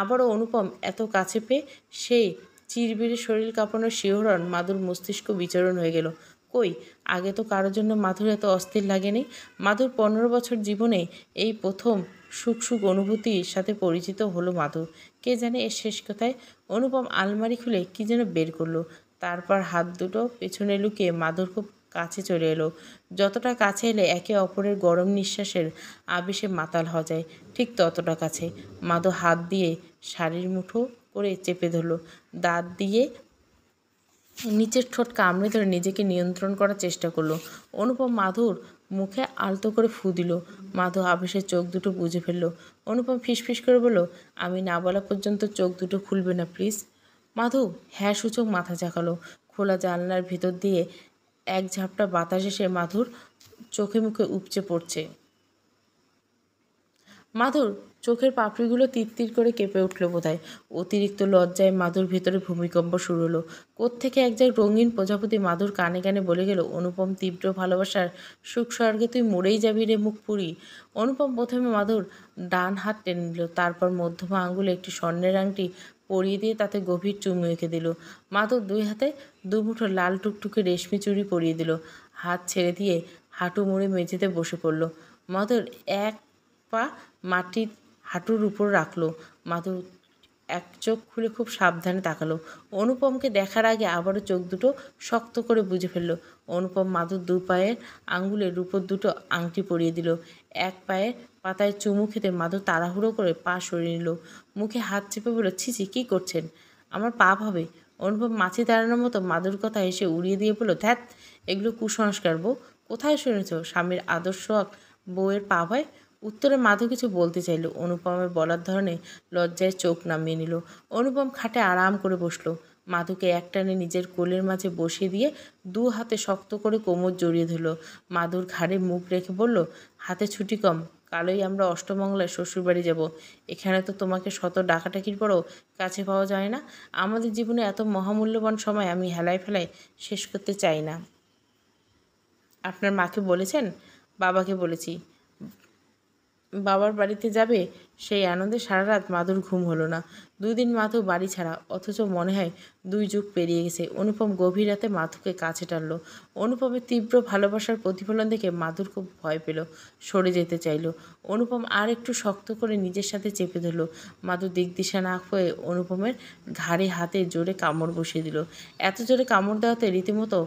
আবারও অনুপম এত কাছে পেয়ে সেই চিরবিরে শরীর কাঁপানোর শিহরণ মাধুর মস্তিষ্ক বিচরণ হয়ে গেল। কই, আগে তো কারোর জন্য মাধুর এত অস্থির লাগেনি। মাধুর 15 বছর জীবনে এই প্রথম সুখ সুখ অনুভূতির সাথে পরিচিত হলো মাধু। কে জানে এর শেষ কোথায়? অনুপম আলমারি খুলে কি যেন বের করলো, তারপর হাত দুটো পেছনে লুকিয়ে মাধুর খুব কাছে চলে এলো। যতটা কাছে এলে একে অপরের গরম নিঃশ্বাসের আবেশে মাতাল হওয়া যায়, ঠিক ততটা কাছে। মাধু হাত দিয়ে শাড়ির মুঠো করে চেপে ধরলো, দাঁত দিয়ে নিচের ঠোঁট কামড়ে ধরে নিজেকে নিয়ন্ত্রণ করার চেষ্টা করলো। অনুপম মাধুর মুখে আলতো করে ফু দিল। মাধু আবেশের চোখ দুটো বুজে ফেললো। অনুপম ফিসফিস করে বলল, আমি না বলা পর্যন্ত চোখ দুটো খুলবে না প্লিজ। মাধু হ্যাঁ সূচক মাথা ঝাঁকালো। খোলা জানলার ভিতর দিয়ে এক ঝাপটা বাতাস এসে মাধুর চোখে মুখে উপচে পড়ছে। মাধুর চোখের পাপড়িগুলো তিরতির করে কেঁপে উঠল বোধহয়। অতিরিক্ত লজ্জায় মাধুর ভিতরে ভূমিকম্প শুরু হলো। কোত্থেকে একজন রঙিন প্রজাপতি মাধুর কানে কানে বলে গেল, অনুপম তীব্র ভালোবাসার সুখ স্বর্গে তুই মরেই যাবি রে মুখ পুরি। অনুপম প্রথমে মাধুর ডান হাত টেনে নিল, তারপর মধ্যমা আঙুলে একটি স্বর্ণের আংটি পরিয়ে দিয়ে তাতে গভীর চুমু এঁকে দিল। মাধুর 2 হাতে 2 মুঠো লাল টুকটুকে রেশমি চুড়ি পরিয়ে দিল। হাত ছেড়ে দিয়ে হাঁটু মুড়ে মেঝেতে বসে পড়ল। মাধুর এক পা মাটির হাঁটুর উপর রাখলো। মাধু এক চোখ খুলে খুব সাবধানে তাকালো। অনুপমকে দেখার আগে আবারও চোখ দুটো শক্ত করে বুজে ফেলল। অনুপম মাধুর 2 পায়ের আঙ্গুলের উপর 2টো আংটি পরিয়ে দিল। এক পায়ের পাতায় চুমু খেতে মাধু তাড়াহুড়ো করে পা সরিয়ে নিল। মুখে হাত চেপে বলল, ছিছি, কী করছেন? আমার পাপ হবে। অনুপম মাছি তাড়ানোর মতো মাধুর কথা এসে উড়িয়ে দিয়ে বলল, ধ্যাত, এগুলো কুসংস্কার বউ। কোথায় শুনেছ স্বামীর আদর্শ বউয়ের পাপ হয়? উত্তরে মাধু কিছু বলতে চাইল। অনুপমের বলার ধরনে লজ্জায় চোখ নামিয়ে নিল। অনুপম খাটে আরাম করে বসলো। মাধুকে একটানে নিজের কোলের মাঝে বসিয়ে দিয়ে 2 হাতে শক্ত করে কোমর জড়িয়ে ধরল। মাধুর ঘাড়ে মুখ রেখে বলল, হাতে ছুটি কম, কালই আমরা অষ্টমঙ্গলায় শ্বশুরবাড়ি যাব। এখানে তো তোমাকে শত ডাকাটাকির পরও কাছে পাওয়া যায় না। আমাদের জীবনে এত মহামূল্যবান সময় আমি হেলায় ফেলায় শেষ করতে চাই না। আপনার মাকে বলেছেন? বাবাকে বলেছি। বাবার বাড়িতে যাবে, সেই আনন্দে সারা রাত মাধুর ঘুম হলো না। 2 দিন মাধু বাড়ি ছাড়া, অথচ মনে হয় 2 যুগ পেরিয়ে গেছে। অনুপম গভীর রাতে মাধুকে কাছে টানলো। অনুপমের তীব্র ভালোবাসার প্রতিফলন দেখে মাধুর খুব ভয় পেল, সরে যেতে চাইলো। অনুপম আর একটু শক্ত করে নিজের সাথে চেপে ধরল। মাধু দিকদিশা না হয়ে অনুপমের ঘাড়ে হাতে জোরে কামড় বসিয়ে দিল। এত জোরে কামড় দেওয়াতে রীতিমতো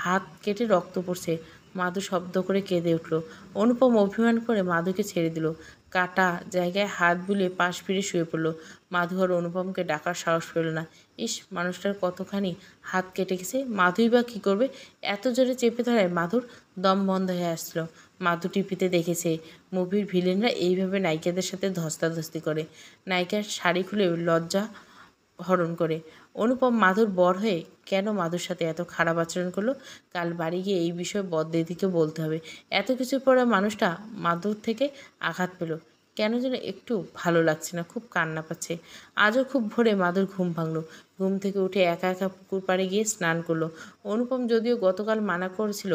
হাত কেটে রক্ত পড়ছে। মাধু শব্দ করে কেঁদে উঠল। অনুপম অভিমান করে মাধুকে ছেড়ে দিল। কাটা জায়গায় হাত বুলিয়ে পাশ ফিরে শুয়ে পড়ল। মাধু আর অনুপমকে ডাকার সাহস পেল না। ইস, মানুষটার কতখানি হাত কেটে গেছে, মাধুই বা কী করবে? এত জোরে চেপে ধরায় মাধুর দম বন্ধ হয়ে আসছিল। মাধু টিভিতে দেখেছে মুভির ভিলেনরা এইভাবে নায়িকাদের সাথে ধস্তাধস্তি করে, নায়িকার শাড়ি খুলে লজ্জা হরণ করে। অনুপম মাধুর বর হয়ে কেন মাধুর সাথে এত খারাপ আচরণ করলো? কাল বাড়ি গিয়ে এই বিষয়ে বড়দিদিকে বলতে হবে। এত কিছুর পরে মানুষটা মাধুর থেকে আঘাত পেল। কেন যেন একটু ভালো লাগছে না, খুব কান্না পাচ্ছে। আজও খুব ভোরে মাধুর ঘুম ভাঙলো। ঘুম থেকে উঠে একা একা পুকুর পাড়ে গিয়ে স্নান করলো। অনুপম যদিও গতকাল মানা করেছিল,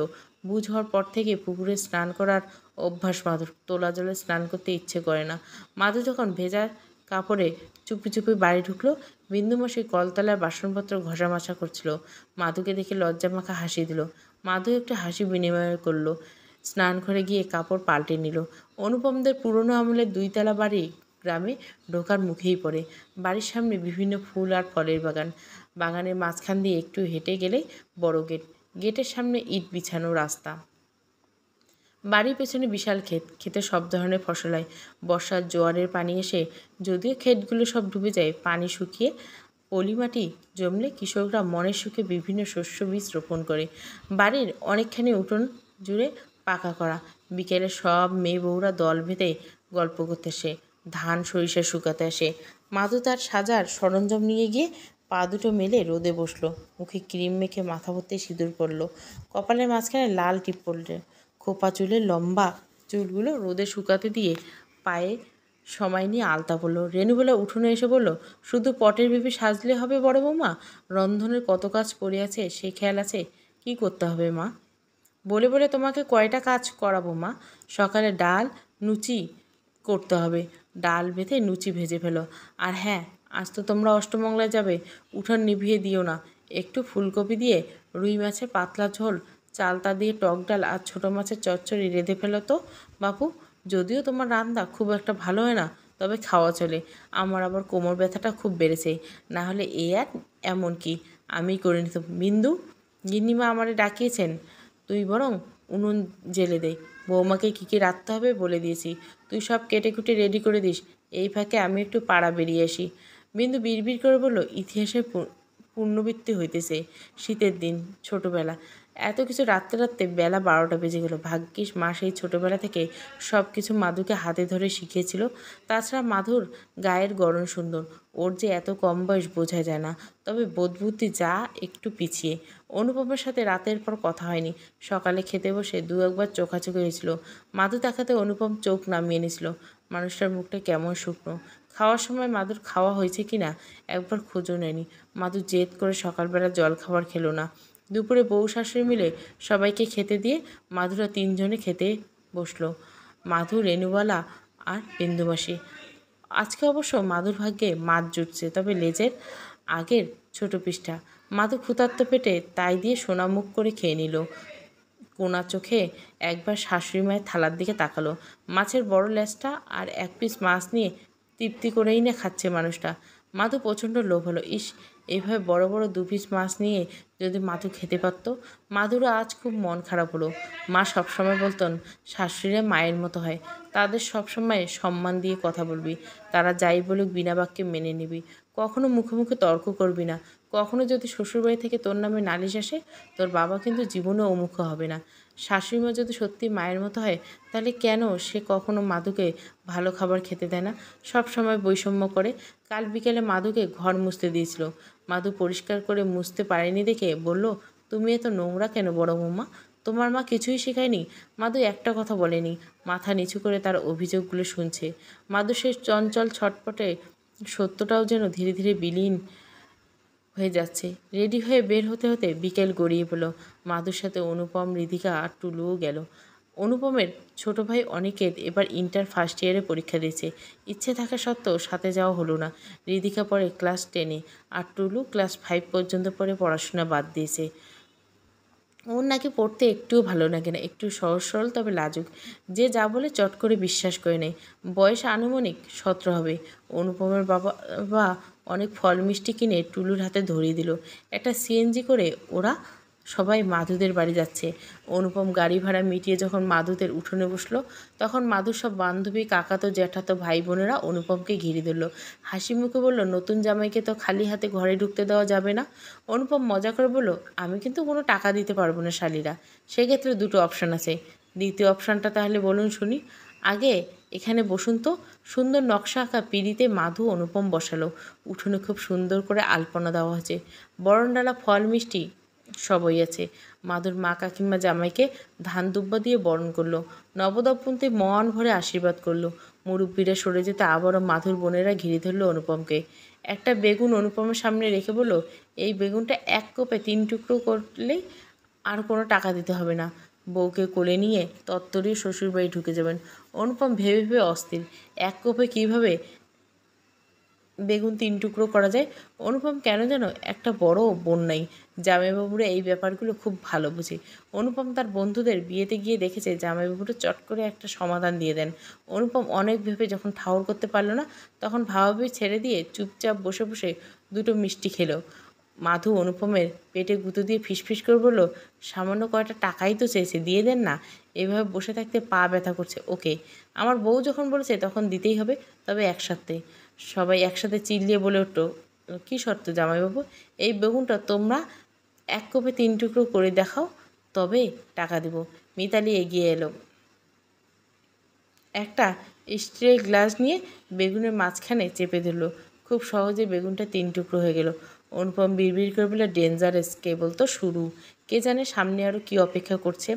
বুঝ হওয়ার পর থেকে পুকুরে স্নান করার অভ্যাস মাধুর। তোলা জলে স্নান করতে ইচ্ছে করে না। মাধু যখন ভেজা কাপড়ে চুপি চুপি বাড়ি ঢুকলো, বিন্দুমাসি কলতলায় বাসনপত্র ঘষা মাজা করছিল। মাধুকে দেখে লজ্জামাখা হাসি দিল। মাধু একটু হাসি বিনিময় করলো। স্নান ঘরে গিয়ে কাপড় পাল্টে নিল। অনুপমদের পুরনো আমলের 2 তলা বাড়ি গ্রামে ঢোকার মুখেই পড়ে। বাড়ির সামনে বিভিন্ন ফুল আর ফলের বাগান। বাগানের মাঝখান দিয়ে একটু হেঁটে গেলে বড় গেট। গেটের সামনে ইট বিছানো রাস্তা। বাড়ির পেছনে বিশাল ক্ষেত। ক্ষেতে সব ধরনের ফসল হয়। বর্ষার জোয়ারের পানি এসে যদিও ক্ষেতগুলো সব ডুবে যায়, পানি শুকিয়ে পলি মাটি জমলে কৃষকরা মনের সুখে বিভিন্ন শস্য বীজ রোপণ করে। বাড়ির অনেকখানি উঠোন জুড়ে পাকা করা। বিকেলে সব মেয়ে বউরা দল বেঁধে গল্প করতে আসে, ধান সরিষা শুকাতে আসে। মাধু তার সাজার সরঞ্জাম নিয়ে গিয়ে পা দুটো মেলে রোদে বসলো। মুখে ক্রিম মেখে মাথা ভর্তি সিঁদুর পরলো। কপালের মাঝখানে লাল টিপ পড়লো। খোপা চুলের লম্বা চুলগুলো রোদে শুকাতে দিয়ে পায়ে সময় নিয়ে আলতা পড়ল। রেণুবেলা উঠোনে এসে বলল, শুধু পটের ভেবে সাজলে হবে বড় বৌমা? রন্ধনের কত কাজ পড়ে আছে, সে খেয়াল আছে? কি করতে হবে মা? বলে বলে তোমাকে কয়টা কাজ করাবো মা? সকালে ডাল লুচি করতে হবে, ডাল বেঁধে লুচি ভেজে ফেলো। আর হ্যাঁ, আজ তো তোমরা অষ্টমঙ্গলায় যাবে, উঠোন নিভিয়ে দিও না। একটু ফুলকপি দিয়ে রুই মাছের পাতলা ঝোল, চালতা দিয়ে টক ডাল আর ছোটো মাছের চচ্চড়ি রেঁধে ফেলো তো বাপু। যদিও তোমার রান্না খুব একটা ভালো হয় না, তবে খাওয়া চলে। আমার আবার কোমর ব্যথাটা খুব বেড়েছে, না হলে এ আর এমন কি আমি করে নিতাম। বিন্দু, গিন্নিমা আমারে ডাকিয়েছেন, তুই বরং উনুন জেলে দে। বৌমাকে কী কী রাখতে হবে বলে দিয়েছি, তুই সব কেটে কুটে রেডি করে দিস। এই ফাঁকে আমি একটু পাড়া বেরিয়ে আসি। বিন্দু বিড়বিড় করে বলল, ইতিহাসের পুনরাবৃত্তি হইতেছে। শীতের দিন, ছোটবেলা, এত কিছু রাখতে রাখতে বেলা 12টা বেজে গেল। ভাগ্যিস মা সেই ছোটোবেলা থেকে সব কিছু মাধুকে হাতে ধরে শিখিয়েছিল। তাছাড়া মাধুর গায়ের গড়ন সুন্দর, ওর যে এত কম বয়স বোঝা যায় না। তবে বোধবুদ্ধি যা একটু পিছিয়ে। অনুপমের সাথে রাতের পর কথা হয়নি। সকালে খেতে বসে 2-1বার চোখাচোখি হয়েছিল। মাধু তাকাতে অনুপম চোখ নামিয়ে নিয়েছিল। মানুষটার মুখটা কেমন শুকনো। খাওয়ার সময় মাধুর খাওয়া হয়েছে কি না একবার খোঁজও নেয়নি। মাধু জেদ করে সকালবেলা জল খাবার খেলো না। দুপুরে বউ শাশুড়ি মিলে সবাইকে খেতে দিয়ে মাধুরা 3জনে খেতে বসলো। মাধু, রেণুবালা আর বিন্দুমাসি। আজকে অবশ্য মাধুর ভাগ্যে মাছ জুটছে, তবে লেজের আগের ছোট পিসটা। মাধু ক্ষুধার্ত পেটে তাই দিয়ে সোনা মুখ করে খেয়ে নিল। কোনা চোখে একবার শাশুড়ি মায়ের থালার দিকে তাকালো। মাছের বড় লেজটা আর 1 পিস মাছ নিয়ে তৃপ্তি করেই না খাচ্ছে মানুষটা। মাধু প্রচণ্ড লোভ হলো। ইস, এইভাবে বড় বড় 2 পিস মাছ নিয়ে যদি মাধু খেতে পারত। মাধুরও আজ খুব মন খারাপ হলো। মা সবসময় বলতেন, শাশুড়িরা মায়ের মতো হয়, তাদের সবসময় সম্মান দিয়ে কথা বলবি, তারা যাই বলুক বিনা বাক্যে মেনে নিবি, কখনো মুখে মুখে তর্ক করবি না। কখনো যদি শ্বশুরবাড়ি থেকে তোর নামে নালিশ আসে, তোর বাবা কিন্তু জীবনেও অমুখ হবে না। শাশুড়ি মা যদি সত্যি মায়ের মতো হয়, তাহলে কেন সে কখনো মাধুকে ভালো খাবার খেতে দেয় না, সব সময় বৈষম্য করে? কাল বিকেলে মাধুকে ঘর মুছতে দিয়েছিল। মাধু পরিষ্কার করে মুছতে পারেনি দেখে বলল, তুমি এত নোংরা কেন বড় বৌমা? তোমার মা কিছুই শেখায়নি? মাধু একটা কথা বলেনি, মাথা নিচু করে তার অভিযোগগুলো শুনছে। মাধু সে চঞ্চল ছটপটে সত্যটাও যেন ধীরে ধীরে বিলীন হয়ে যাচ্ছে। রেডি হয়ে বের হতে হতে বিকেল গড়িয়ে পড়ল। মাধুর সাথে অনুপম, রিধিকা আর টুলুও গেল। অনুপমের ছোট ভাই অনিকেত এবার ইন্টার ফার্স্ট ইয়ারে পরীক্ষা দিয়েছে। ইচ্ছে থাকা সত্ত্বেও সাথে যাওয়া হলো না। রিদিকা পড়ে ক্লাস 10-এ, আর টুলু ক্লাস 5 পর্যন্ত পড়ে পড়াশোনা বাদ দিয়েছে। ওর নাকি পড়তে একটুও ভালো লাগে না, একটু সহজ সরল তবে লাজুক। যে যা বলে চট করে বিশ্বাস করে নেয়। বয়স আনুমানিক 17 হবে। অনুপমের বাবা অনেক ফল মিষ্টি কিনে টুলুর হাতে ধরিয়ে দিল। একটা সিএনজি করে ওরা সবাই মাধুদের বাড়ি যাচ্ছে। অনুপম গাড়ি ভাড়া মিটিয়ে যখন মাধুদের উঠোনে বসলো, তখন মাধুর সব বান্ধবী, কাকাতো, জ্যাঠাতো ভাই বোনেরা অনুপমকে ঘিরে ধরল। হাসি মুখে বলল, নতুন জামাইকে তো খালি হাতে ঘরে ঢুকতে দেওয়া যাবে না। অনুপম মজা করে বলল, আমি কিন্তু কোনো টাকা দিতে পারবো না শালিরা। সেক্ষেত্রে দুটো অপশান আছে। দ্বিতীয় অপশানটা তাহলে বলুন শুনি। আগে এখানে বসুন তো। সুন্দর নকশা আঁকা পিঁড়িতে মাধু অনুপম বসালো। উঠোনে খুব সুন্দর করে আলপনা দেওয়া হয়েছে। বরণডালা, ফল মিষ্টি সবই আছে। মাধুর মা কাকিমা জামাইকে ধান দুব্বা দিয়ে বরণ করলো। নবদম্পতি মন ভরে আশীর্বাদ করলো। মুরব্বীরা সরে যেতে আবারও মাধুর বোনেরা ঘিরে ধরলো অনুপমকে। একটা বেগুন অনুপমের সামনে রেখে বলল, এই বেগুনটা এক কোপে 3 টুকরো করলেই আর কোনো টাকা দিতে হবে না। বউকে কোলে নিয়ে তত্তরিয়ে শ্বশুরবাড়ি ঢুকে যাবেন। অনুপম ভেবে ভেবে অস্থির। এক কোপে কীভাবে বেগুন 3 টুকরো করা যায়। অনুপম কেন যেন একটা বড় বন্যাই। জামাইবাবুরা এই ব্যাপারগুলো খুব ভালো বুঝে। অনুপম তার বন্ধুদের বিয়েতে গিয়ে দেখেছে জামাইবাবুরা চট করে একটা সমাধান দিয়ে দেন। অনুপম অনেক ভেবে যখন ঠাউর করতে পারল না, তখন ভাবাভাবি ছেড়ে দিয়ে চুপচাপ বসে বসে দুটো মিষ্টি খেলো। মাধু অনুপমের পেটে গুঁতো দিয়ে ফিসফিস করে বলল, সামান্য কয়টা টাকাই তো চেয়েছে, দিয়ে দেন না। এভাবে বসে থাকতে পা ব্যথা করছে। ওকে, আমার বউ যখন বলেছে তখন দিতেই হবে, তবে একসাথে। সবাই একসাথে চিল্লিয়ে বলে উঠল, কী শর্ত জামাইবাবু? এই বেগুনটা তোমরা এক কোপে 3 টুকরো করে দেখাও, তবে টাকা দেব। মিতালি এগিয়ে এলো। একটা স্টিলের গ্লাস নিয়ে বেগুনের মাঝখানে চেপে ধরল। খুব সহজে বেগুনটা 3 টুকরো হয়ে গেল। অনুপম বিড়বিড় করে বলে, ডেঞ্জারাস, কেবল তো শুরু। কে জানে সামনে আরও কী অপেক্ষা করছে।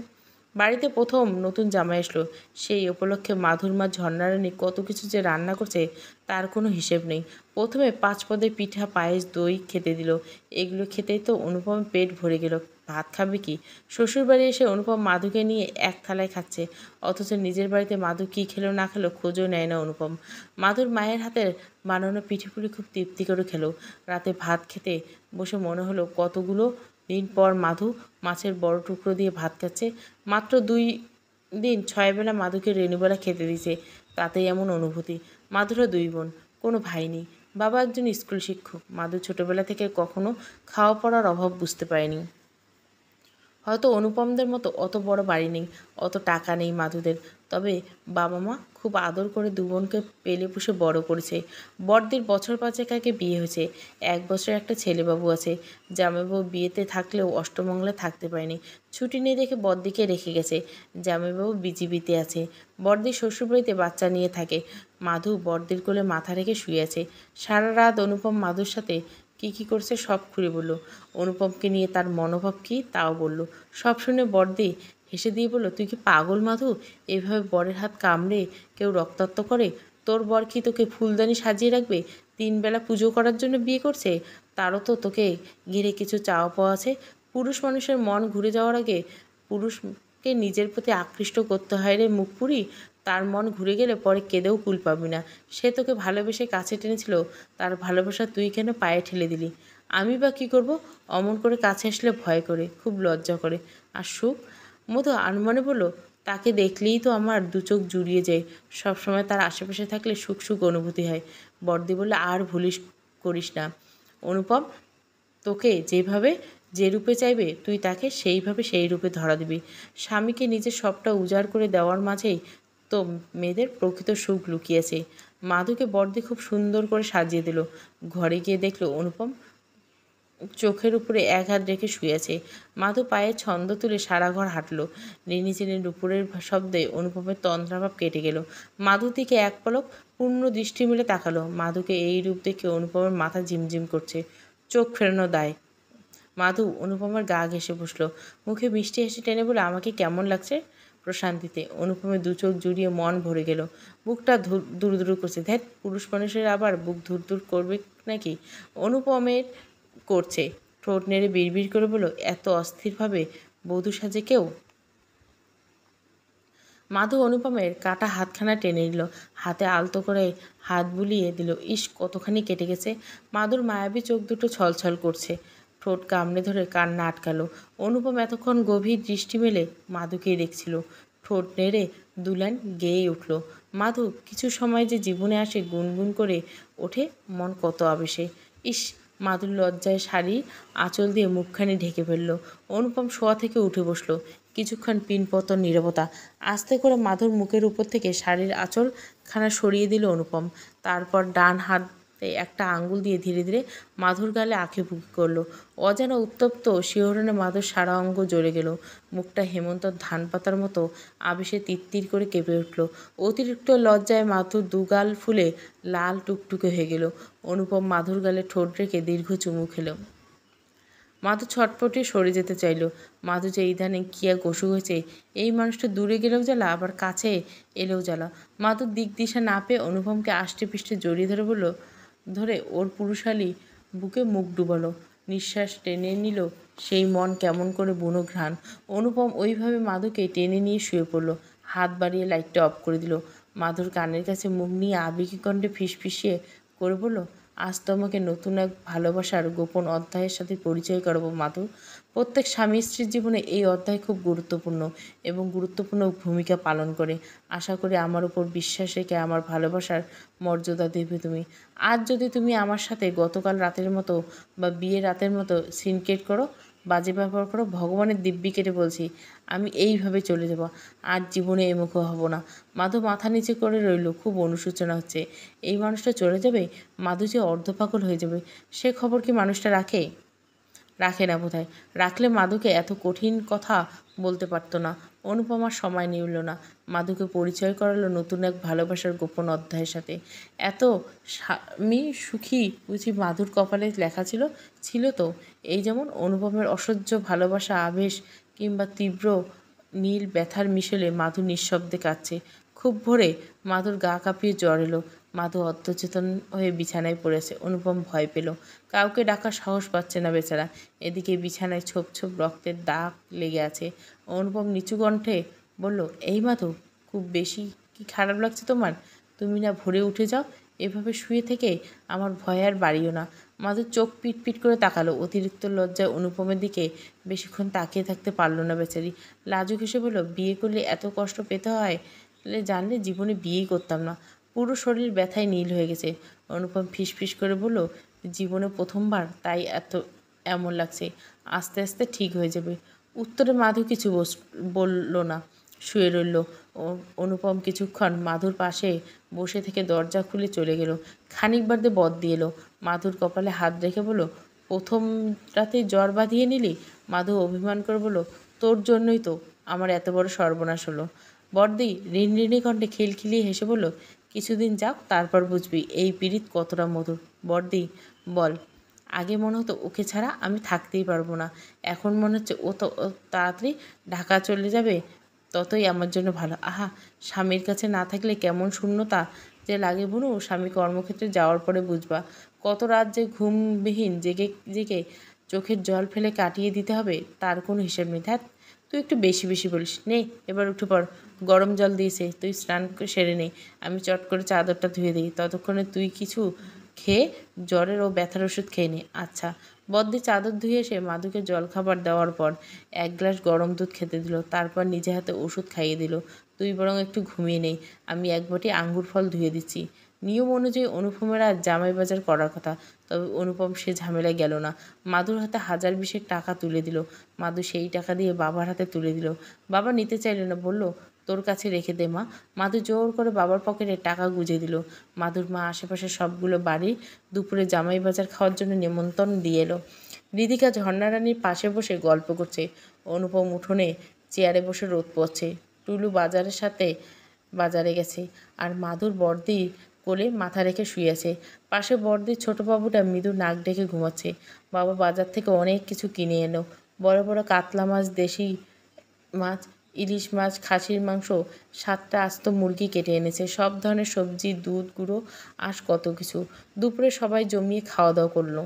বাড়িতে প্রথম নতুন জামাই আসলো। সেই উপলক্ষে মাধুর মা ঝর্ণারানী কত কিছু যে রান্না করছে তার কোনো হিসেব নেই। প্রথমে 5 পদের পিঠা, পায়েস, দই খেতে দিল। এগুলো খেতেই তো অনুপম পেট ভরে গেল। ভাত খাবে কি? শ্বশুরবাড়ি এসে অনুপম মাধুকে নিয়ে এক থালায় খাচ্ছে, অথচ নিজের বাড়িতে মাধু কী খেলো না খেলো খোঁজও নেয় না অনুপম। মাধুর মায়ের হাতের বানানো পিঠেপুলি খুব তৃপ্তি করে খেলো। রাতে ভাত খেতে বসে মনে হলো কতগুলো দিন পর মাধু মাছের বড় টুকরো দিয়ে ভাত খাচ্ছে। মাত্র 2 দিন 6 বেলা মাধুকে রেণুবেলা খেতে দিয়েছে, তাতেই এমন অনুভূতি। মাধুরা 2 বোন, কোনো ভাই নেই। বাবা একজন স্কুল শিক্ষক। মাধু ছোটোবেলা থেকে কখনো খাওয়া পড়ার অভাব বুঝতে পারেনি। হয়তো অনুপমদের মতো অত বড় বাড়ি নেই, অত টাকা নেই মাধুদের, তবে বাবা মা খুব আদর করে 2 বোনকে পেলে পুষে বড় করেছে। বড়দির বছর 5 আগে বিয়ে হয়েছে। 1 বছর একটা ছেলেবাবু আছে। জামাইবাবু বিয়েতে থাকলেও অষ্টমঙ্গলায় থাকতে পারেনি। ছুটি নেই দেখে বড়দিকে রেখে গেছে। জামাইবাবু বিজিবিতে আছে। বড়দির শ্বশুরবাড়িতে বাচ্চা নিয়ে থাকে। মাধু বড়দির কোলে মাথা রেখে শুয়ে আছে। সারা রাত অনুপম মাধুর সাথে কী করছে সব খুলে বলল। অনুপমকে নিয়ে তার মনোভাব কী তাও বলল। সব শুনে বড়দি হেসে দিয়ে বলল, তুই কি পাগল মাধু? এভাবে বরের হাত কামড়ে কেউ রক্তাক্ত করে? তোর বর কি তোকে ফুলদানি সাজিয়ে রাখবে? 3 বেলা পুজো করার জন্য বিয়ে করছে? তারও তো তোকে ঘিরে কিছু চাওয়া পাওয়া আছে। পুরুষ মানুষের মন ঘুরে যাওয়ার আগে পুরুষকে নিজের প্রতি আকৃষ্ট করতে হয় রে মুখপুরি। তার মন ঘুরে গেলে পরে কেঁদেও কুল পাবি না। সে তোকে ভালোবেসে কাছে টেনেছিল, তার ভালোবাসা তুই কেন পায়ে ঠেলে দিলি? আমি বা কী করব? অমন করে কাছে আসলে ভয় করে, খুব লজ্জা করে। আর সুখ? মধু আনমনে বলল, তাকে দেখলেই তো আমার 2 চোখ জুড়িয়ে যায়। সবসময় তার আশেপাশে থাকলে সুখ সুখ অনুভূতি হয়। বড়দি বললে, আর ভুলিস করিস না অনুপম। তোকে যেভাবে যে রূপে চাইবে তুই তাকে সেইভাবে সেই রূপে ধরা দিবি। স্বামীকে নিজের সবটা উজাড় করে দেওয়ার মাঝেই তো মেয়েদের প্রকৃত সুখ লুকিয়েছে। মাধুকে বড়দি খুব সুন্দর করে সাজিয়ে দিল। ঘরে গিয়ে দেখল অনুপম চোখের উপরে এক হাত রেখে শুয়েছে। মাধু পায়ে ছন্দ তুলে সারা ঘর হাঁটল। রিনিঝিনি দুপুরের শব্দে অনুপমের তন্দ্রাভাব কেটে গেল। মাধুর দিকে এক পলক পূর্ণ দৃষ্টি মেলে তাকালো। মাধুকে এই রূপ দেখে অনুপমের মাথা ঝিমঝিম করছে। চোখ ফেরানো দায়। মাধু অনুপমের গা ঘেঁষে বসল। মুখে মিষ্টি হাসি টেনে বলে, আমাকে কেমন লাগছে? প্রশান্তিতে। অনুপমের 2 চোখ জুড়িয়ে মন ভরে গেল। বুকটা দুরু দুরু করছে। ধ্যাৎ, পুরুষ মানুষের আবার বুক ধুর করবে নাকি? অনুপমের করছে। ঠোঁট নেড়ে বিড়বিড় করে বলল, এত অস্থিরভাবে বধূ সাজে কেউ? মাধু অনুপমের কাটা হাতখানা টেনে নিল, হাতে আলতো করে হাত বুলিয়ে দিল। ইস, কতখানি কেটে গেছে। মাধুর মায়াবী চোখ দুটো ছলছল করছে, ঠোঁট কামড়ে ধরে কান্না আটকালো। অনুপম এতক্ষণ গভীর দৃষ্টি মেলে মাধুকেই দেখছিল। ঠোঁট নেড়ে দুলান গেয়ে উঠল। মাধু কিছু সময় যে জীবনে আসে গুনগুন করে ওঠে মন কত আবেশে। ইস, মাধুর লজ্জায় শাড়ির আঁচল দিয়ে মুখখানি ঢেকে ফেলল। অনুপম শোয়া থেকে উঠে বসলো। কিছুক্ষণ পিনপতন নীরবতা। আস্তে করে মাধুর মুখের উপর থেকে শাড়ির আঁচলখানা সরিয়ে দিল অনুপম। তারপর ডান হাতে একটা আঙ্গুল দিয়ে ধীরে ধীরে মাধুর গালে আঁকিবুকি করলো। অজানা উত্তপ্ত শিহরণে মাধুর সারা অঙ্গ জ্বলে গেল। মুখটা হেমন্তর ধান পাতার মতো আবেশে তিত্তির করে কেঁপে উঠল। অতিরিক্ত লজ্জায় মাধুর দুগাল ফুলে লাল টুকটুকে হয়ে গেল। অনুপম মাধুর গালে ঠোঁট রেখে দীর্ঘ চুমু খেল। মাধু ছটপটে সরে যেতে চাইল। মাধু যে ইদানিং কি এক অসুখ হয়েছে, এই মানুষটা দূরে গেলেও জ্বালা, আবার কাছে এলেও জ্বালা। মাধুর দিক দিশা না পেয়ে অনুপমকে আষ্টে পৃষ্ঠে জড়িয়ে ধরে ওর পুরুষালী বুকে মুখ ডুবালো। নিঃশ্বাস টেনে নিল সেই মন কেমন করে বুনো ঘ্রাণ। অনুপম ওইভাবে মাধুকে টেনে নিয়ে শুয়ে পড়ল। হাত বাড়িয়ে লাইটটা অফ করে দিল। মাধুর কানের কাছে মুখ নিয়ে আবেগী কণ্ঠে ফিসফিসিয়ে করে বলল, আজ তোমাকে নতুন এক ভালোবাসার গোপন অধ্যায়ের সাথে পরিচয় করাবো মাধু। প্রত্যেক স্বামী স্ত্রীর জীবনে এই অধ্যায় খুব গুরুত্বপূর্ণ এবং গুরুত্বপূর্ণ ভূমিকা পালন করে। আশা করি আমার উপর বিশ্বাস রেখে আমার ভালোবাসার মর্যাদা দেবে তুমি। আজ যদি তুমি আমার সাথে গতকাল রাতের মতো বা বিয়ের রাতের মতো সিনক্রেট করো, বাজে ব্যবহার করো, ভগবানের দিব্যি কেটে বলছি আমি এইভাবে চলে যাব। আর জীবনে এমুখো হব না। মাধু মাথা নিচে করে রইল। খুব অনুশোচনা হচ্ছে। এই মানুষটা চলে যাবে, মাধু যে অর্ধপাগল হয়ে যাবে। সে খবর কি মানুষটা রাখে? রাখে না বোধহয়। রাখলে মাধুকে এত কঠিন কথা বলতে পারত না। অনুপমার সময় নিল না। মাধুকে পরিচয় করালো নতুন এক ভালোবাসার গোপন অধ্যায়ের সাথে। এত স্বামী সুখী বুঝি মাধুর কপালে লেখা ছিল? ছিল তো। এই যেমন অনুপমের অসহ্য ভালোবাসা, আবেশ কিংবা তীব্র নীল ব্যথার মিশেলে মাধু নিঃশব্দে কাঁদছে। খুব ভোরে মাধুর গা কাঁপিয়ে জ্বর এলো। মাধু অর্ধচেতন হয়ে বিছানায় পড়েছে। অনুপম ভয় পেল। কাউকে ডাকার সাহস পাচ্ছে না বেচারা। এদিকে বিছানায় ছোপ ছোপ রক্তের দাগ লেগে আছে। অনুপম নিচু কণ্ঠে বলল, এই মাধু, খুব বেশি কি খারাপ লাগছে তোমার? তুমি না ভোরে উঠে যাও? এভাবে শুয়ে থেকে আমার ভয় আর বাড়িও না। মাধুর চোখ পিটপিট করে তাকালো। অতিরিক্ত লজ্জায় অনুপমের দিকে বেশিক্ষণ তাকিয়ে থাকতে পারল না বেচারি। লাজুক হেসে বলল, বিয়ে করলে এত কষ্ট পেতে হয় জানলে জীবনে বিয়েই করতাম না। পুরো শরীর ব্যথায় নীল হয়ে গেছে। অনুপম ফিসফিস করে বলল, জীবনে প্রথমবার, তাই এমন লাগছে। আস্তে আস্তে ঠিক হয়ে যাবে। উত্তরে মাধু কিছু বলল না, শুয়ে রইল। অনুপম কিছুক্ষণ মাধুর পাশে বসে থেকে দরজা খুলে চলে গেল। খানিক বাদে বদ্দি এলো। মাধুর কপালে হাত রেখে বলল, প্রথম রাতেই জ্বর বাঁধিয়ে নিলি? মাধু অভিমান করে বলল, তোর জন্যই তো আমার এত বড় সর্বনাশ হলো। বড়দি রিনরিনি কণ্ঠে খিলখিলিয়ে হেসে বলল, কিছুদিন যাক, তারপর বুঝবি এই পীড়িত কতটা মধুর। বড়দি বল। আগে মনে হতো ওকে ছাড়া আমি থাকতেই পারবো না। এখন মনে হচ্ছে ও তো তাড়াতাড়ি ঢাকা চলে যাবে, ততই আমার জন্য ভালো। আহা, স্বামীর কাছে না থাকলে কেমন শূন্যতা যে লাগে বুনু। স্বামী কর্মক্ষেত্রে যাওয়ার পরে বুঝবা কত রাত যে ঘুমবিহীন জেগে জেগে চোখের জল ফেলে কাটিয়ে দিতে হবে, তার কোনো হিসেব নেই। ধ্যাত, তুই একটু বেশি বেশি বলিস। নে, এবার উঠে পড়। গরম জল দিয়েছে, তুই স্নান করে সেরে নে। আমি চট করে চাদরটা ধুয়ে দিই। ততক্ষণে তুই কিছু খেয়ে জ্বরের ও ব্যথার ওষুধ খেয়ে নে। আচ্ছা। বদ্দি চাদর ধুয়ে এসে মাধুকে জলখাবার দেওয়ার পর এক গ্লাস গরম দুধ খেতে দিল। তারপর নিজে হাতে ওষুধ খাইয়ে দিল। তুই বরং একটু ঘুমিয়ে নেই, আমি এক বাটি আঙ্গুর ফল ধুয়ে দিচ্ছি। নিয়ম অনুযায়ী অনুপমের আজ জামাই বাজার করার কথা, তবে অনুপম সে ঝামেলায় গেল না। মাধুর হাতে 1000 টাকা তুলে দিল। মাধু সেই টাকা দিয়ে বাবার হাতে তুলে দিল। বাবা নিতে চাইল না, বলল, তোর কাছে রেখে দে মা। মাধু জোর করে বাবার পকেটে টাকা গুঁজে দিল। মাধুর মা আশেপাশে সবগুলো বাড়ি দুপুরে জামাই বাজার খাওয়ার জন্য নিমন্ত্রণ দিয়ে এলো। রিদিকা ঝর্ণা রানীর পাশে বসে গল্প করছে। অনুপম উঠোনে চেয়ারে বসে রোদ পোহাচ্ছে। টুলু বাজারে গেছে, আর মাধুর বড়দির কোলে মাথা রেখে শুয়ে আছে। পাশে বড়দির ছোট বাবুটা মৃদু নাক ডেকে ঘুমাচ্ছে। বাবা বাজার থেকে অনেক কিছু কিনে এলো। বড় বড় কাতলা মাছ, দেশি মাছ, ইলিশ মাছ, খাসির মাংস, 7টা আস্ত মুরগি কেটে এনেছে। সব ধরনের সবজি, দুধ, গুঁড়ো, আঁশ, কত কিছু। দুপুরে সবাই জমিয়ে খাওয়া দাওয়া করলো।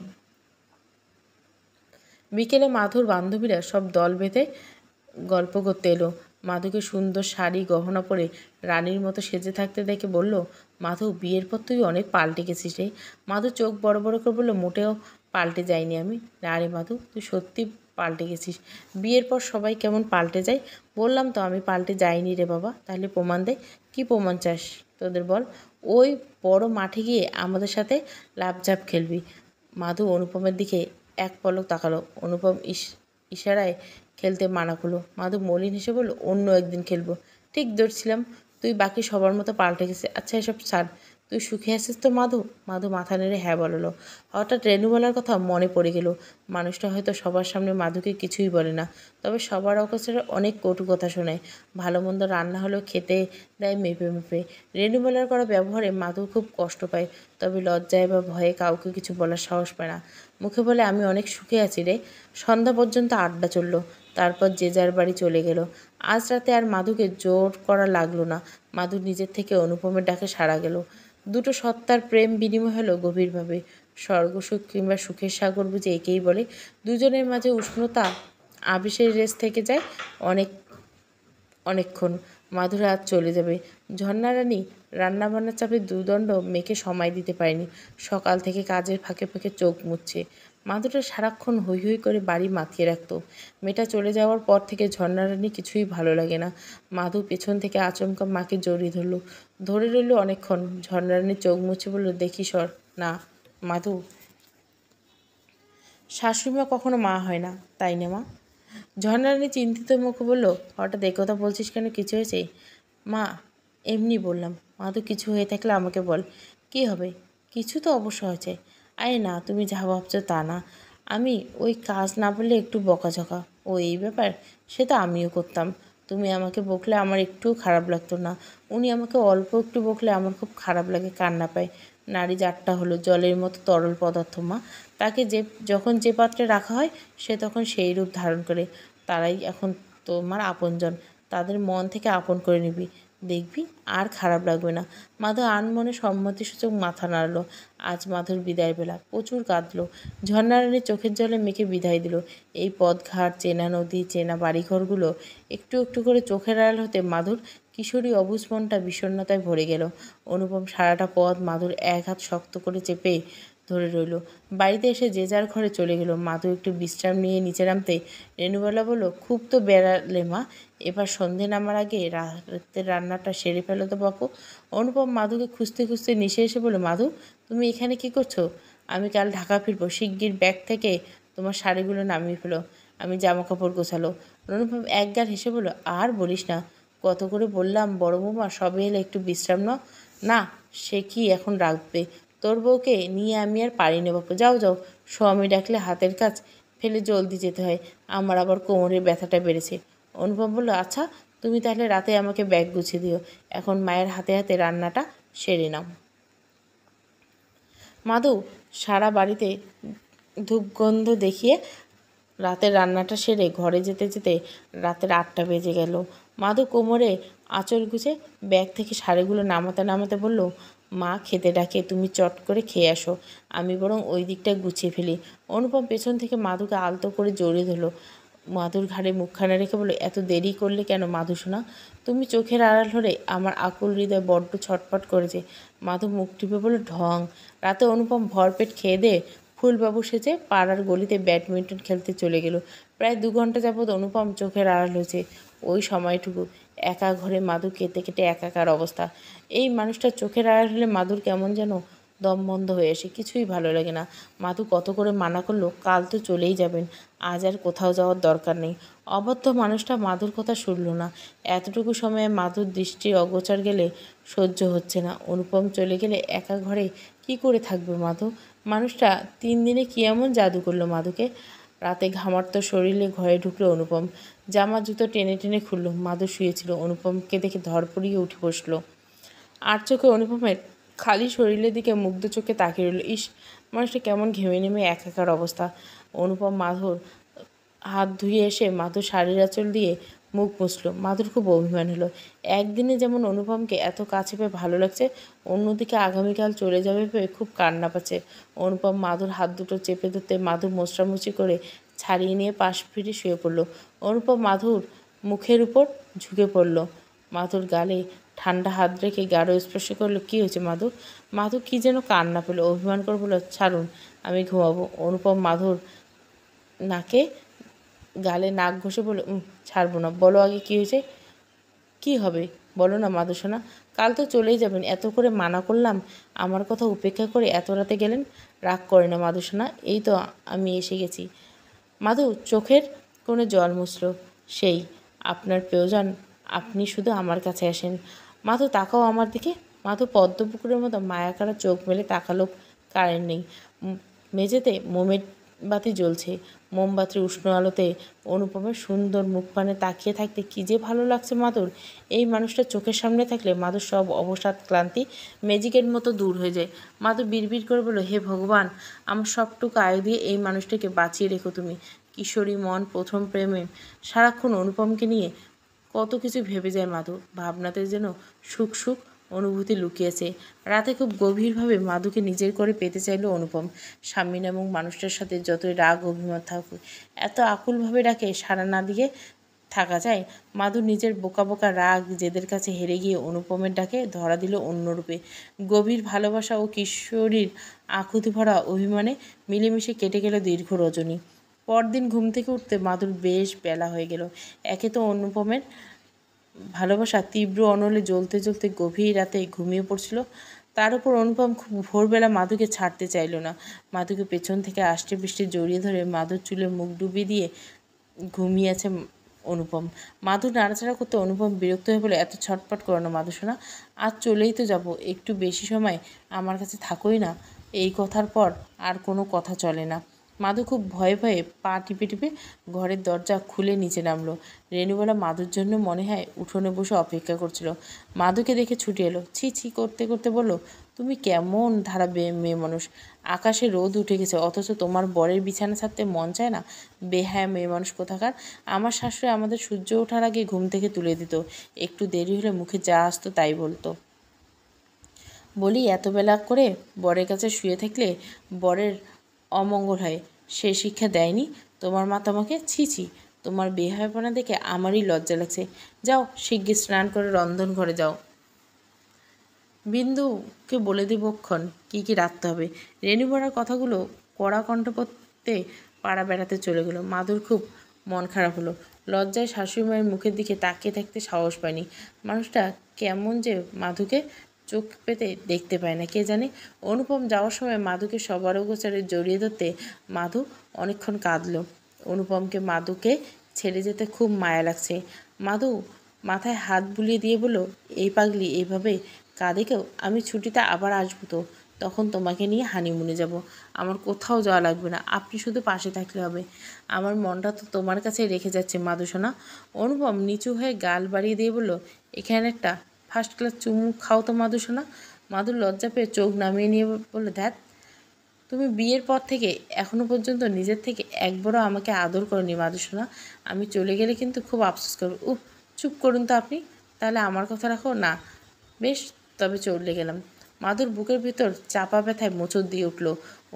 বিকেলে মাধুর বান্ধবীরা সব দল বেঁধে গল্প করতে এলো। মাধুকে সুন্দর শাড়ি গহনা পরে রানীর মতো সেজে থাকতে দেখে বলল, মাধু, বিয়ের পর তুই অনেক পাল্টে গেছিস রে। মাধু চোখ বড় বড় করে বলল, মোটেও পাল্টে যায়নি আমি। না রে মাধু, তুই সত্যি পাল্টে গেছিস। বিয়ের পর সবাই কেমন পাল্টে যায়। বললাম তো আমি পাল্টে যাইনি রে বাবা। তাহলে প্রমাণ দে। কী প্রমাণ চাস তোদের বল? ওই বড় মাঠে গিয়ে আমাদের সাথে লাফঝাপ খেলবি। মাধু অনুপমের দিকে এক পলক তাকালো। অনুপম ইশারায় খেলতে মানা করলো। মাধু মলিন হেসে বলল, অন্য একদিন খেলবো। ঠিক ধরছিলাম, তুই বাকি সবার মতো পাল্টে গেছিস। আচ্ছা এসব ছাড়, তুই সুখে আছিস তো মাধু? মাধু মাথা নেড়ে হ্যাঁ বলল। হঠাৎ রেণু বলার কথা মনে পড়ে গেল। মানুষটা হয়তো সবার সামনে মাধুকে কিছুই বলে না, তবে সবার অকস্মাতে অনেক কটু কথা শোনায়। ভালো মন্দ রান্না হলেও খেতে দেয় মেপে মেপে। রেণু বলার করা ব্যবহারে মাধু খুব কষ্ট পায়, তবে লজ্জায় বা ভয়ে কাউকে কিছু বলার সাহস পায় না। মুখে বলে, আমি অনেক সুখে আছি রে। সন্ধ্যা পর্যন্ত আড্ডা চলল, তারপর যে যার বাড়ি চলে গেল। আজ রাতে আর মাধুকে জোর করা লাগলো না। মাধু নিজের থেকে অনুপমের ডাকে সাড়া গেল। দুটো সত্তার প্রেম বিনিময় হলো গভীরভাবে। স্বর্গসুখ কিংবা সুখের সাগর বুঝে একেই বলে। দুজনের মাঝে উষ্ণতা আবেশের রেশ থেকে যায় অনেকক্ষণ। মাধুরা আজ চলে যাবে। ঝর্ণা রানী রান্নাবান্নার চাপে দুদণ্ড মেয়েকে সময় দিতে পারেনি। সকাল থেকে কাজের ফাঁকে ফাঁকে চোখ মুছছে। মাধুরা সারাক্ষণ হৈ হৈ করে বাড়ি মাতিয়ে রাখত। মেয়েটা চলে যাওয়ার পর থেকে ঝর্ণা রানী কিছুই ভালো লাগে না। মাধু পেছন থেকে আচমকা মাকে জড়িয়ে ধরে রইল অনেকক্ষণ। ঝর্ণা রানী চোখ মুছে বলল, দেখি সর না মাধু, শাশুড়িমা কখনো মা হয় না, তাই না মা? ঝর্ণারানী চিন্তিত মুখে বলল, হঠাৎ একথা বলছিস কেন? কিছু হয়েছে? মা, এমনি বললাম। মাধু, কিছু হয়ে থাকলে আমাকে বল। কি হবে? কিছু তো অবশ্য হয়েছে। আরে না, তুমি যা ভাবছো তা না। আমি ওই কাজ না বললে একটু বকাঝকা, ও এই ব্যাপার, সে তো আমিও করতাম। তুমি আমাকে বকলে আমার একটুও খারাপ লাগতো না। উনি আমাকে অল্প একটু বকলে আমার খুব খারাপ লাগে, কান্না পায়। নারী জাতটা হলো জলের মতো তরল পদার্থ মা। তাকে যখন যে পাত্রে রাখা হয় সে তখন সেই রূপ ধারণ করে। তারাই এখন তোমার আপনজন। তাদের মন থেকে আপন করে নিবি, দেখবি আর খারাপ লাগবে না। মাধু আনমনে সম্মতিসূচক মাথা নাড়ল। আজ মাধুর বিদায় বেলা, প্রচুর কাঁদল। ঝর্ণারানীর চোখের জলে মেখে বিদায় দিল। এই পথঘাট, চেনা নদী, চেনা বাড়িঘরগুলো একটু একটু করে চোখের আড়াল হতে মাধুর কিশোরী অবুঝ মনটা বিষণ্ণতায় ভরে গেল। অনুপম সারাটা পথ মাধুর এক হাত শক্ত করে চেপে ধরে রইল। বাড়িতে এসে যে যার ঘরে চলে গেল। মাধু একটু বিশ্রাম নিয়ে নিচে নামতে রেণুবালা বলল, খুব তো বেড়ালে মা, এবার সন্ধে নামার আগে রাতের রান্নাটা সেরে ফেলো তো বাপু। অনুপম মাধুকে খুঁজতে খুঁজতে নিচে এসে বলল, মাধু, তুমি এখানে কি করছো? আমি কাল ঢাকা ফিরবো, শিগগির ব্যাগ থেকে তোমার শাড়িগুলো নামিয়ে ফেলো। আমি জামা কাপড় গোছালো। অনুপম একগাল হেসে বলল, আর বলিস না, কত করে বললাম বড় বৌমা সবে এলে একটু বিশ্রাম নাও। না, সে কি এখন রাখবে? তোর বউকে নিয়ে আমি আর পারি না বাপু। যাও যাও, স্বামী ডাকলে হাতের কাজ ফেলে জলদি যেতে হয়। আমার আবার কোমরের ব্যথাটা বেড়েছে। অনুপম বলল, আচ্ছা তুমি তাহলে রাতে আমাকে ব্যাগ গুছিয়ে দিও। এখন মায়ের হাতে হাতে রান্নাটা সেরে নাও। মাধু সারা বাড়িতে ধূপগন্ধ দেখিয়ে রাতের রান্নাটা সেরে ঘরে যেতে যেতে রাতের 8টা বেজে গেল। মাধু কোমরে আঁচল গুছে ব্যাগ থেকে শাড়িগুলো নামাতে নামাতে বলল, মা খেতে ডাকে, তুমি চট করে খেয়ে আসো, আমি বরং ওই দিকটা গুছিয়ে ফেলি। অনুপম পেছন থেকে মাধুকে আলতো করে জড়িয়ে ধরল। মাধুর ঘাড়ে মুখখানা রেখে বলে, এত দেরি করলে কেন মাধু শোনা? তুমি চোখের আড়াল হলে আমার আকুল হৃদয় বড্ড ছটফট করেছে। মাধু মুখ টিপে বলে, ঢং। রাতে অনুপম ভরপেট খেয়ে দে ফুলবাবু সেজে পাড়ার গলিতে ব্যাডমিন্টন খেলতে চলে গেল। প্রায় 2 ঘন্টা যাবৎ অনুপম চোখের আড়াল হয়েছে। ওই সময়টুকু একা ঘরে মাধু কেটে কেটে একাকার অবস্থা। এই মানুষটা চোখের আড়াল হলে মাধুর কেমন যেন দম বন্ধ হয়ে আসে, কিছুই ভালো লাগে না। মাধু কত করে মানা করলো, কাল তো চলেই যাবেন, আজ আর কোথাও যাওয়ার দরকার নেই। অবদ্ধ মানুষটা মাধুর কথা শুনল না। এতটুকু সময়ে মাধুর দৃষ্টি অগোচর গেলে সহ্য হচ্ছে না। অনুপম চলে গেলে একা ঘরে কি করে থাকবে মাধু? মানুষটা 3 দিনে কী এমন জাদু করলো মাধুকে? রাতে ঘামার্ত শরীরে ঘরে ঢুকলো অনুপম। জামা জুতো টেনে টেনে খুলল। মাধু শুয়েছিল। অনুপমকে দেখে ধরপড়িয়ে উঠে বসলো। আর চোখে অনুপমের খালি শরীরের দিকে মুগ্ধ চোখে তাকিয়ে রইল। ইস, মানুষটা কেমন ঘেমে নেমে একাকার অবস্থা। অনুপম মাধুর হাত ধুয়ে এসে মাধুর শাড়ির আঁচল দিয়ে মুখ মুছল। মাধুর খুব অভিমান হলো। একদিনে যেমন অনুপমকে এত কাছে পেয়ে ভালো লাগছে, অন্যদিকে আগামীকাল চলে যাবে পেয়ে খুব কান্না পাচ্ছে। অনুপম মাধুর হাত দুটো চেপে ধরতে মাধুর মোছড়ামুছি করে ছাড়িয়ে নিয়ে পাশ ফিরে শুয়ে পড়ল। অনুপম মাধুর মুখের উপর ঝুঁকে পড়ল। মাধুর গালে ঠান্ডা হাত রেখে গাঢ় স্পর্শ করলো। কী হয়েছে মাধু? মাধু কী যেন কান্না পেল, অভিমান করে বলল, ছাড়ুন, আমি ঘুমাবো। অনুপম মাধুর নাকে গালে নাক ঘষে বলল, ছাড়বো না। বলো আগে কী হয়েছে। কী হবে বলো না মাধুসোনা, কাল তো চলেই যাবেন, এত করে মানা করলাম, আমার কথা উপেক্ষা করে এত রাতে গেলেন। রাগ করে না মাধুসোনা, এই তো আমি এসে গেছি। মাধু চোখের কোণে জল মুছল। সেই আপনার প্রিয়জন, আপনি শুধু আমার কাছে আসেন। মাধু তাকাও আমার দিকে। মাধু পদ্মপুকুরের মতো মায়াকাড়া চোখ মেলে তাকালো। কারেন্ট নেই, মেঝেতে মোমের বাতি জ্বলছে। মোমবাতির উষ্ণ আলোতে অনুপমের সুন্দর মুখপানে তাকিয়ে থাকতে কী যে ভালো লাগছে মাধুর। এই মানুষটা চোখের সামনে থাকলে মাধুর সব অবসাদ ক্লান্তি ম্যাজিকের মতো দূর হয়ে যায়। মাধু বিড়বিড় করে বলল, হে ভগবান, আমার সবটুকু আয়ু দিয়ে এই মানুষটাকে বাঁচিয়ে রেখো তুমি। কিশোরী মন, প্রথম প্রেমে সারাক্ষণ অনুপমকে নিয়ে কত কিছু ভেবে যায় মাধু। ভাবনাতে যেন সুখ সুখ অনুভূতি লুকিয়েছে। রাতে খুব গভীরভাবে মাধুকে নিজের করে পেতে চাইল অনুপম। স্বামী নামক মানুষটার সাথে যতই রাগ অভিমান থাকুক, এত আকুলভাবে ডাকে সাড়া না দিয়ে থাকা যায়? মাধু নিজের বোকা বোকা রাগ জেদের কাছে হেরে গিয়ে অনুপমের ডাকে ধরা দিল অন্য রূপে। গভীর ভালোবাসা ও কিশোরীর আকুতি ভরা অভিমানে মিলেমিশে কেটে গেল দীর্ঘ রজনী। পরদিন ঘুম থেকে উঠতে মাধুর বেশ বেলা হয়ে গেল। একে তো অনুপমের ভালোবাসা তীব্র অনলে জ্বলতে জ্বলতে গভীর রাতে ঘুমিয়ে পড়ছিল, তার উপর অনুপম খুব ভোরবেলা মাধুকে ছাড়তে চাইল না। মাধুকে পেছন থেকে আষ্টে পৃষ্ঠে জড়িয়ে ধরে মাধুর চুলে মুখ ডুবিয়ে দিয়ে ঘুমিয়েছে অনুপম। মাধু নাড়াচাড়া করতে অনুপম বিরক্ত হয়ে বলে, এত ছটপট করো না মাধুসোনা, আজ চলেই তো যাব, একটু বেশি সময় আমার কাছে থাকোই না। এই কথার পর আর কোনো কথা চলে না। মাধু খুব ভয়ে ভয়ে পা টিপে টিপে ঘরের দরজা খুলে নিচে নামলো। রেণুবালা মাধুর জন্য মনে হয় উঠোনে বসে অপেক্ষা করছিল। মাধুকে দেখে ছুটে এলো, ছি ছি করতে করতে বলল, তুমি কেমন ধারা মেয়ে মানুষ, আকাশে রোদ উঠে গেছে অথচ তোমার বরের বিছানা ছাড়তে মন চায় না? বেহায়া মেয়ে মানুষ কোথাকার। আমার শাশুড়ি আমাদের সূর্য ওঠার আগে ঘুম থেকে তুলে দিত, একটু দেরি হলে মুখে যা আসতো তাই বলতো। বলি, এত বেলা করে বরের কাছে শুয়ে থাকলে বরের অমঙ্গল হয়, সে শিক্ষা দেয়নি তোমার মা তোমাকে? ছি ছি, তোমার বেহায়াপনা দেখে আমারই লজ্জা লাগছে। যাও শিগগির স্নান করে রন্ধন ঘরে যাও, বিন্দুকে বলে দেবক্ষণ কী কী রাখতে হবে। রেণুবরার কথাগুলো কড়া কণ্ঠপথে পাড়া বেড়াতে চলে গেল। মাধুর খুব মন খারাপ হলো। লজ্জায় শাশুড়িমায়ের মুখের দিকে তাকিয়ে থাকতে সাহস পায়নি। মানুষটা কেমন যে মাধুকে চোখ পেতে দেখতে পায় না কে জানে। অনুপম যাওয়ার সময় মাধুকে সবার গোচারে জড়িয়ে ধরতে মাধু অনেকক্ষণ কাঁদল। অনুপমকে মাধুকে ছেড়ে যেতে খুব মায়া লাগছে। মাধু মাথায় হাত বুলিয়ে দিয়ে বলল, এই পাগলি এইভাবে কাঁদে কেউ? আমি ছুটিতে আবার আসবো তো, তখন তোমাকে নিয়ে হানিমুনে যাব। আমার কোথাও যাওয়া লাগবে না, আপনি শুধু পাশে থাকলে হবে। আমার মনটা তো তোমার কাছেই রেখে যাচ্ছে মাধুসোনা। অনুপম নিচু হয়ে গাল বাড়িয়ে দিয়ে বলল, এখানে একটা ফার্স্ট ক্লাস চুমু খাও তো মাধুসোনা। মাধুর লজ্জা পেয়ে চোখ নামিয়ে নিয়ে বলল, ধ্যাত, তুমি বিয়ের পর থেকে এখনো পর্যন্ত নিজের থেকে একবারও আমাকে আদর করনি মাধুসোনা। আমি চলে গেলে কিন্তু খুব আফসোস করো। উফ, চুপ করুন তো আপনি, তাহলে আমার কথা রাখো না। বেশ, তবে চলে গেলাম। মাধুর বুকের ভিতর চাপা ব্যথায় মোচড় দিয়ে উঠল।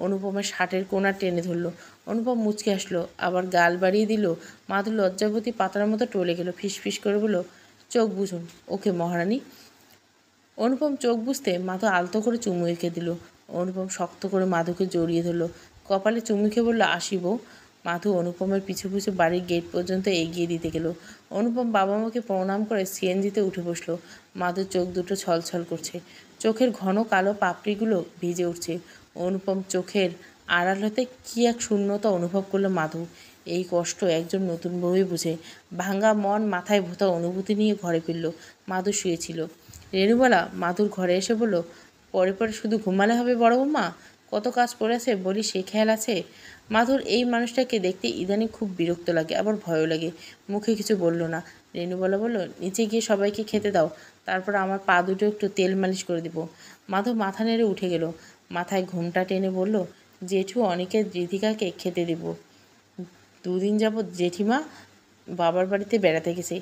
অনুপমের শার্টের কোণা টেনে ধরল। অনুপম মুচকে আসলো, আবার গাল বাড়িয়ে দিল। মাধুর লজ্জাবতী পাতার মতো টলে গেল। ফিসফিস করে বলল, চোখ বুঝুন ওকে মহারানী। অনুপম চোখ বুঝতে মাধু আলতো করে চুমু এঁকে দিল। অনুপম শক্ত করে মাধুকে জড়িয়ে ধরল, কপালে চুমু খেয়ে বলল, আসি বউ। মাধু অনুপমের পিছু পিছু বাড়ির গেট পর্যন্ত এগিয়ে দিতে গেল। অনুপম বাবা মাকে প্রণাম করে সিএনজিতে উঠে বসলো। মাধুর চোখ দুটো ছলছল করছে, চোখের ঘন কালো পাপড়িগুলো ভিজে উঠছে। অনুপম চোখের আড়াল হতে কী এক শূন্যতা অনুভব করলো মাধু। এই কষ্ট একজন নতুন বউই বুঝে। ভাঙা মন মাথায় ভোতা অনুভূতি নিয়ে ঘরে ফিরল। মাধু শুয়েছিল। রেণুবালা মাধুর ঘরে এসে বলল, পরে পরে শুধু ঘুমালে হবে বড় বৌমা? কত কাজ পড়েছে বলি, সে খেয়াল আছে? মাধুর এই মানুষটাকে দেখতে ইদানিং খুব বিরক্ত লাগে, আবার ভয়ও লাগে। মুখে কিছু বলল না। রেণুবালা বলল, নিচে গিয়ে সবাইকে খেতে দাও, তারপর আমার পা দুটো একটু তেল মালিশ করে দিব। মাধু মাথা নেড়ে উঠে গেল। মাথায় ঘোমটা টেনে বলল, জেঠু অনেকের রিধিকাকে খেতে দেব। দুদিন যাবৎ জেঠিমা বাবার বাড়িতে বেড়াতে গেছে।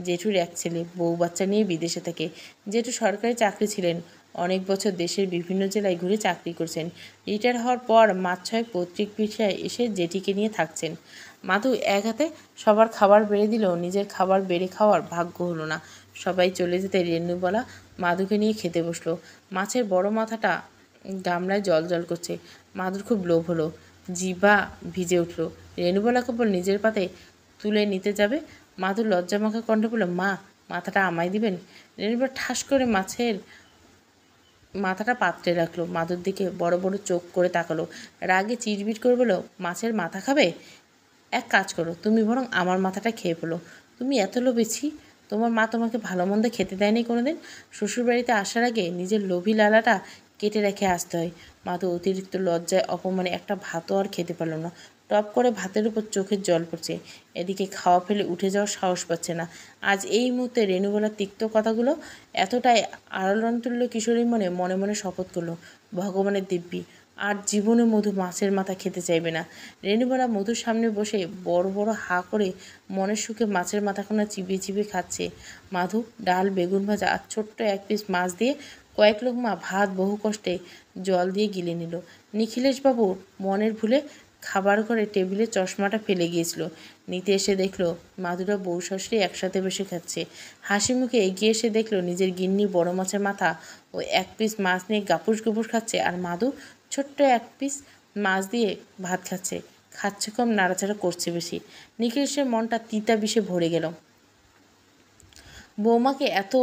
জেঠুর এক ছেলে, বউ বাচ্চা নিয়ে বিদেশে থাকে। জেঠু সরকারি চাকরি ছিলেন, অনেক বছর দেশের বিভিন্ন জেলায় ঘুরে চাকরি করছেন। রিটায়ার হওয়ার পর মাস ছয়েক পৈতৃক ভিটায় এসে জেঠিকে নিয়ে থাকছেন। মাধু এক হাতে সবার খাবার বেড়ে দিলেও নিজের খাবার বেড়ে খাওয়ার ভাগ্য হলো না। সবাই চলে যেতে রেণুবালা মাধুকে নিয়ে খেতে বসলো। মাছের বড় মাথাটা গামলায় জল জল করছে। মাধুর খুব লোভ হলো, জিভা ভিজে উঠলো। রেণুবালা কেবল নিজের পাতে তুলে নিতে যাবে, মাধুর লজ্জামাখা কণ্ঠে বলল, মা, মাথাটা আমায় দিবেন? রেণুবালা ঠাস করে মাছের মাথাটা পাত্রে রাখলো। মাধুর দিকে বড় বড় চোখ করে তাকালো। রাগে চিড়বিড় করে বলল, মাছের মাথা খাবে? এক কাজ করো, তুমি বরং আমার মাথাটা খেয়ে ফেলো। তুমি এত লোভেছি? তোমার মা তোমাকে ভালো মন্দ খেতে দেয়নি কোনোদিন? শ্বশুরবাড়িতে আসার আগে নিজের লোভী লালাটা কেটে রেখে আসতে হয়। মাধু অতিরিক্ত লজ্জায় অপমানে একটা ভাতও আর খেতে পারল না। টপ করে ভাতের উপর চোখের জল পড়ছে। এদিকে খাওয়া ফেলে উঠে যাওয়ার সাহস পাচ্ছে না। আজ এই মুহূর্তে রেণুবালার তিক্ত কথাগুলো এতটাই আলোড়ন তুলল কিশোরীর মনে, মনে মনে শপথ করলো, ভগবানের দিব্যি, আর জীবনে মধু মাছের মাথা খেতে চাইবে না। রেণুবালা মধুর সামনে বসে বড় বড় হা করে মনের সুখে মাছের মাথাখানা চিবিয়ে চিবিয়ে খাচ্ছে। মাধু ডাল, বেগুন ভাজা আর ছোট্ট এক পিস মাছ দিয়ে কয়েক লোকমা ভাত বহু কষ্টে জল দিয়ে গিলে নিল। নিখিলেশবাবু মনের ভুলে খাবার ঘরে টেবিলে চশমাটা ফেলে গিয়েছিল। নিতে এসে দেখলো মাধুরা বউ শাশুড়ি একসাথে বসে খাচ্ছে। হাসি মুখে এগিয়ে এসে দেখলো নিজের গিন্নি বড় মাছের মাথা ও এক পিস মাছ নিয়ে গাপুস গুপুস খাচ্ছে, আর মাধু ছোট্ট এক পিস মাছ দিয়ে ভাত খাচ্ছে। খাচ্ছে কম, নাড়াচাড়া করছে বেশি। নিখিলেশের মনটা তিতা বিষে ভরে গেল। বৌমাকে এত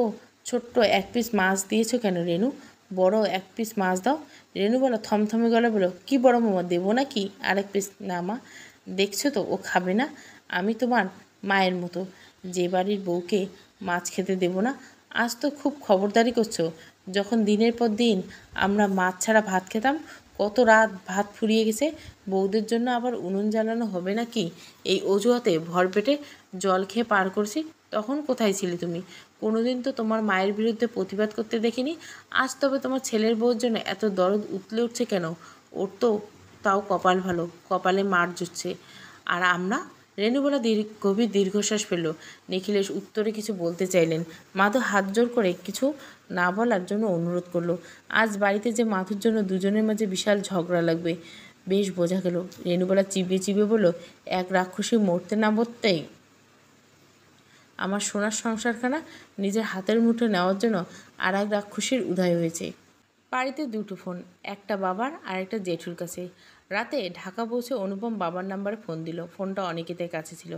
ছোট্ট এক পিস মাছ দিয়েছো কেন রেণু? বড় এক পিস মাছ দাও। রেণু বলো থমথমে গলা বলো, কি বড় বৌমা, দেবো নাকি আরেক পিস? না মা, দেখছো তো ও খাবে না। আমি তোমার মায়ের মতো যে বাড়ির বউকে মাছ খেতে দেবো না। আজ তো খুব খবরদারি করছো। যখন দিনের পর দিন আমরা মাছ ছাড়া ভাত খেতাম, কত রাত ভাত ফুরিয়ে গেছে, বউদের জন্য আবার উনুন জ্বালানো হবে নাকি? এই অজুহাতে ভরপেটে জল খেয়ে পার করছি। তখন কোথায় ছিলে তুমি? কোনোদিন তো তোমার মায়ের বিরুদ্ধে প্রতিবাদ করতে দেখিনি। আজ তবে তোমার ছেলের বউর জন্য এত দরদ উতলে উঠছে কেন? ওর তো তাও কপাল ভালো, কপালে মার জুটছে। আর আমরা? রেণুবালা গভীর দীর্ঘশ্বাস ফেলল। নিখিলেশ উত্তরে কিছু বলতে চাইলেন। মাধু হাত জোর করে কিছু না বলার জন্য অনুরোধ করলো। আজ বাড়িতে যে মাধুর জন্য দুজনের মাঝে বিশাল ঝগড়া লাগবে বেশ বোঝা গেল। রেণুবালা চিবিয়ে চিবিয়ে বলল, এক রাক্ষসী মরতে না মরতেই আমার সোনার সংসারখানা নিজের হাতের মুঠো নেওয়ার জন্য আর এক রাক্ষসীর উদয় হয়েছে। বাড়িতে দুটো ফোন, একটা বাবার আর একটা জেঠুর কাছে। রাতে ঢাকা পৌঁছে অনুপম বাবার নাম্বারে ফোন দিল। ফোনটা অনিকেতের কাছে ছিল।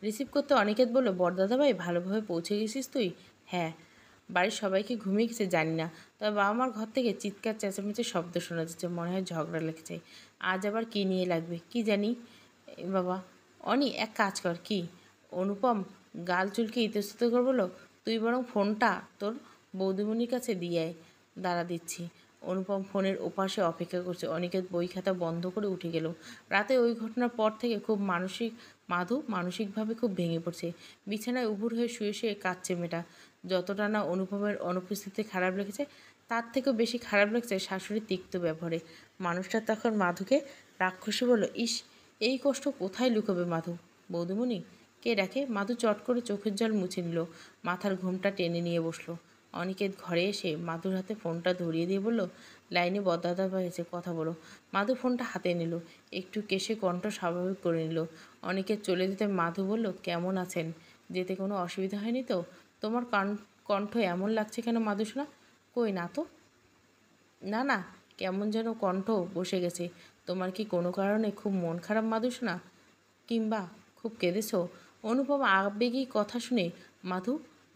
রিসিভ করতে অনিকেত বলল, বড়দাদা ভাই, ভালোভাবে পৌঁছে গেছিস তুই? হ্যাঁ। বাড়ির সবাইকে ঘুমিয়ে গেছে জানি না, তবে বাবা মার ঘর থেকে চিৎকার চেঁচামেচির শব্দ শোনা যাচ্ছে, মনে হয় ঝগড়া লেগেছে। আজ আবার কী নিয়ে লাগবে কি জানি। বাবা, অনি এক কাজ কর। কি? অনুপম গাল চুলকে ইতস্তত করে বলল, তুই বরং ফোনটা তোর বৌদিমণির কাছে দিয়ে আয়, দাঁড়া দিচ্ছি। অনুপম ফোনের ওপাশে অপেক্ষা করছে। অনিকেত বই খাতা বন্ধ করে উঠে গেল। রাতে ওই ঘটনার পর থেকে মাধু মানসিকভাবে খুব ভেঙে পড়ছে। বিছানায় উপুর হয়ে শুয়ে শুয়ে কাঁদছে মেয়েটা। যতটা না অনুপমের অনুপস্থিতি খারাপ লেগেছে, তার থেকেও বেশি খারাপ লাগছে শাশুড়ির তিক্ত ব্যবহারে। মানুষটা তখন মাধুকে রাক্ষসী বলল, ইস, এই কষ্ট কোথায় লুকোবে মাধু? বৌদিমণি? কে ডাকে? মাধু চট করে চোখের জল মুছে নিল, মাথার ঘোমটা টেনে নিয়ে বসলো। অনিকেত ঘরে এসে মাধুর হাতে ফোনটা ধরিয়ে দিয়ে বলল, লাইনে বদদাদা হয়েছে, কথা বলো। মাধু ফোনটা হাতে নিল, একটু কেশে কণ্ঠ স্বাভাবিক করে নিল। অনিকেত চলে যেতে মাধু বলল, কেমন আছেন? যেতে কোনো অসুবিধা হয়নি তো? তোমার কণ্ঠ এমন লাগছে কেন মাধুসোনা? কই না তো। না না, কেমন যেন কণ্ঠ বসে গেছে। তোমার কি কোনো কারণে খুব মন খারাপ মাধুসোনা? কিংবা খুব কেঁদেছ? অনুপম আবেগী কথা শুনে মাধু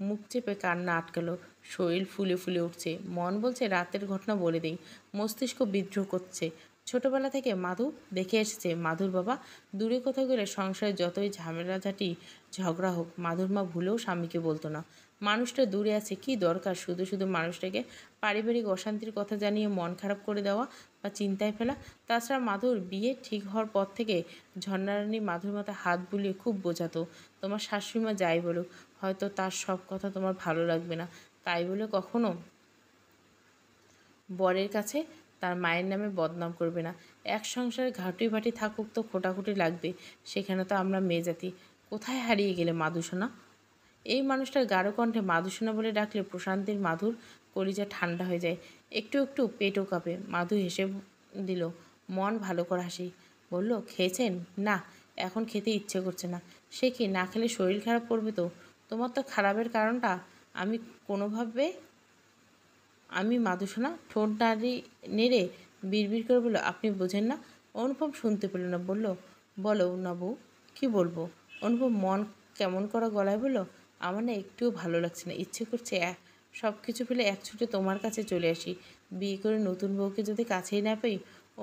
মুখ চেপে কান্না আটকালো। শরীর ফুলে ফুলে উঠছে। মন বলছে রাতের ঘটনা বলে দেই। মস্তিষ্ক বিদ্রোহ করছে। ছোটবেলা থেকে মাধু দেখে এসেছে মাধুর বাবা দূরে কোথাও গেলে সংসারে যতই ঝামেলাঝাটি ঝগড়া হোক, মাধুর মা ভুলেও স্বামীকে বলতো না। মানুষটা দূরে আছে, কি দরকার শুধু শুধু মানুষটাকে পারিবারিক অশান্তির কথা জানিয়ে মন খারাপ করে দেওয়া বা চিন্তায় ফেলা। তাছাড়া মাধুর বিয়ে ঠিক হওয়ার পর থেকে ঝর্ণারানী মাধুর মাথায় হাত বুলিয়ে খুব বোঝাতো, তোমার শাশুড়িমা যাই বলুক, হয়তো তার সব কথা তোমার ভালো লাগবে না, তাই বলে কখনো বরের কাছে তার মায়ের নামে বদনাম করবে না। এক সংসারে ঘাটি বাটি থাকুক তো খোটাখুটি লাগবে, সেখানে তো আমরা মেয়ে জাতি। কোথায় হারিয়ে গেলে মাধুসোনা? এই মানুষটার গাঢ় কণ্ঠে মাধুসোনা বলে ডাকলে প্রশান্তির মাধুর কলিজা ঠান্ডা হয়ে যায়। একটু একটু পেটও কাঁপে। মাধু হেসে দিল, মন ভালো করে হাসি। বলল, খেয়েছেন? না, এখন খেতে ইচ্ছে করছে না। সে কি, না খেলে শরীর খারাপ করবে তো? তোমার তো খারাপের কারণটা আমি কোনোভাবে আমি মাদুসোনা ঠোঁট নেড়ে বিড়বিড় করে বলল, আপনি বোঝেন না? অনুপম শুনতে পেল না, বলল, বলো না বউ, কী বলবো? অনুপম মন কেমন করা গলায় বলল, আমার না একটুও ভালো লাগছে না, ইচ্ছে করছে সব কিছু ফেলে এক ছুটে তোমার কাছে চলে আসি। বিয়ে করে নতুন বউকে যদি কাছেই না পাই।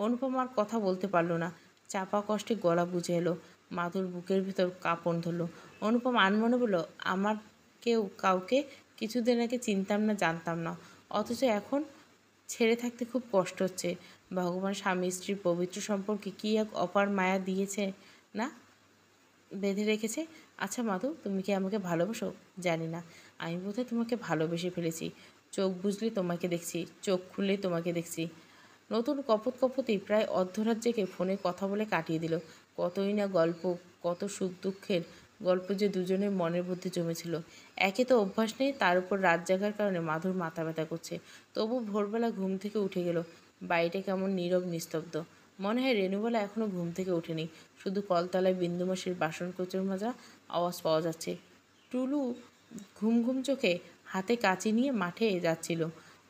অনুপম আর কথা বলতে পারলো না, চাপা কষ্টে গলা বুঝে এলো। মাধুর বুকের ভিতর কাঁপন ধরল। অনুপম আনমনে বলল, আমার কাউকে কিছুদিন আগে চিনতাম না, জানতাম না, অথচ এখন ছেড়ে থাকতে খুব কষ্ট হচ্ছে। ভগবান স্বামী স্ত্রীর পবিত্র সম্পর্কে কী এক অপার মায়া দিয়েছে না, বেঁধে রেখেছে। আচ্ছা মাধু, তুমি কি আমাকে ভালোবাসো? জানি না, আমি বোধহয় তোমাকে ভালোবেসে ফেলেছি। চোখ বুঝলে তোমাকে দেখছি, চোখ খুললেই তোমাকে দেখছি। নতুন কপোতেই প্রায় অর্ধরাত জেগে ফোনে কথা বলে কাটিয়ে দিল। কতই না গল্প, কত সুখ দুঃখের গল্প যে দুজনের মনের মধ্যে জমেছিল। একে তো অভ্যাস নেই, তার উপর রাত জাগার কারণে মাধুর মাথা ব্যথা করছে। তবু ভোরবেলা ঘুম থেকে উঠে গেল। বাড়িটা কেমন নীরব নিস্তব্ধ। মনে হয় রেণুবেলা এখনও ঘুম থেকে ওঠেনি। শুধু কলতলায় বিন্দুমাসির বাসনকোচর মাজা আওয়াজ পাওয়া যাচ্ছে। টুলু ঘুম ঘুম চোখে হাতে কাঁচি নিয়ে মাঠে যাচ্ছিল।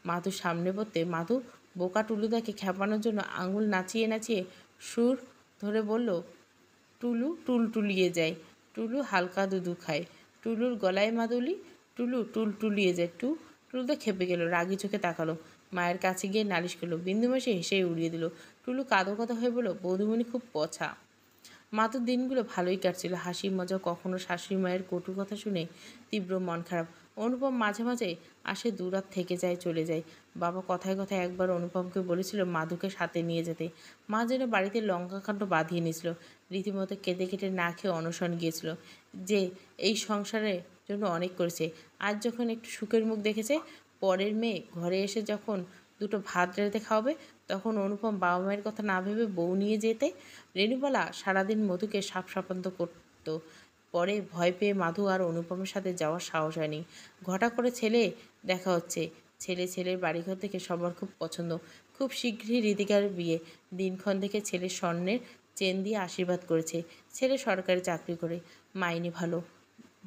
মাধু সামনে পড়তে মাধু বোকা টুলুদাকে খেপানোর জন্য আঙুল নাচিয়ে নাচিয়ে সুর ধরে বলল, টুলু টুলটুলিয়ে যায়, টুলু হালকা দুধু খায়, টুলুর গলায় মাদুলি, টুলু টুলটুলিয়ে যায়। টুলুদা খেপে গেল, রাগি চোখে তাকালো। মায়ের কাছে গিয়ে নালিশ করলো। বিন্দুমাসি হেসেই উড়িয়ে দিল। টুলু কাঁদো কাঁদো হয়ে বলল, বৌদিমণি খুব পছা। মাতুর দিনগুলো ভালোই কাটছিল, হাসি মজা, কখনো শাশুড়ি মায়ের কটু কথা শুনে তীব্র মন খারাপ। অনুপম মাঝে মাঝে আসে, দুরাত থেকে যায়, চলে যায়। বাবা কথায় কথায় একবার অনুপমকে বলেছিল মাধুকে সাথে নিয়ে যেতে। মা যেন বাড়িতে লঙ্কাকাণ্ড বাঁধিয়ে নিয়েছিল। রীতিমতো কেঁদে কেটে না খেয়ে অনশন গিয়েছিল, যে এই সংসারের জন্য অনেক করেছে। আজ যখন একটু সুখের মুখ দেখেছে, পরের মেয়ে ঘরে এসে যখন দুটো ভাত রেঁধে খাওয়াবে, তখন অনুপম বাবা মায়ের কথা না ভেবে বউ নিয়ে যেতে। রেণুবালা সারাদিন মধুকে সাপসাপান্ত করত। পরে ভয় পেয়ে মাধু আর অনুপমের সাথে যাওয়ার সাহস হয়নি। ঘটা করে ছেলে দেখা হচ্ছে। ছেলের বাড়িঘর থেকে সবার খুব পছন্দ। খুব শীঘ্রই হৃদিকার বিয়ে। দিনক্ষণ থেকে ছেলের স্বর্ণের চেন দিয়ে আশীর্বাদ করেছে। ছেলে সরকারি চাকরি করে, মাইনে ভালো,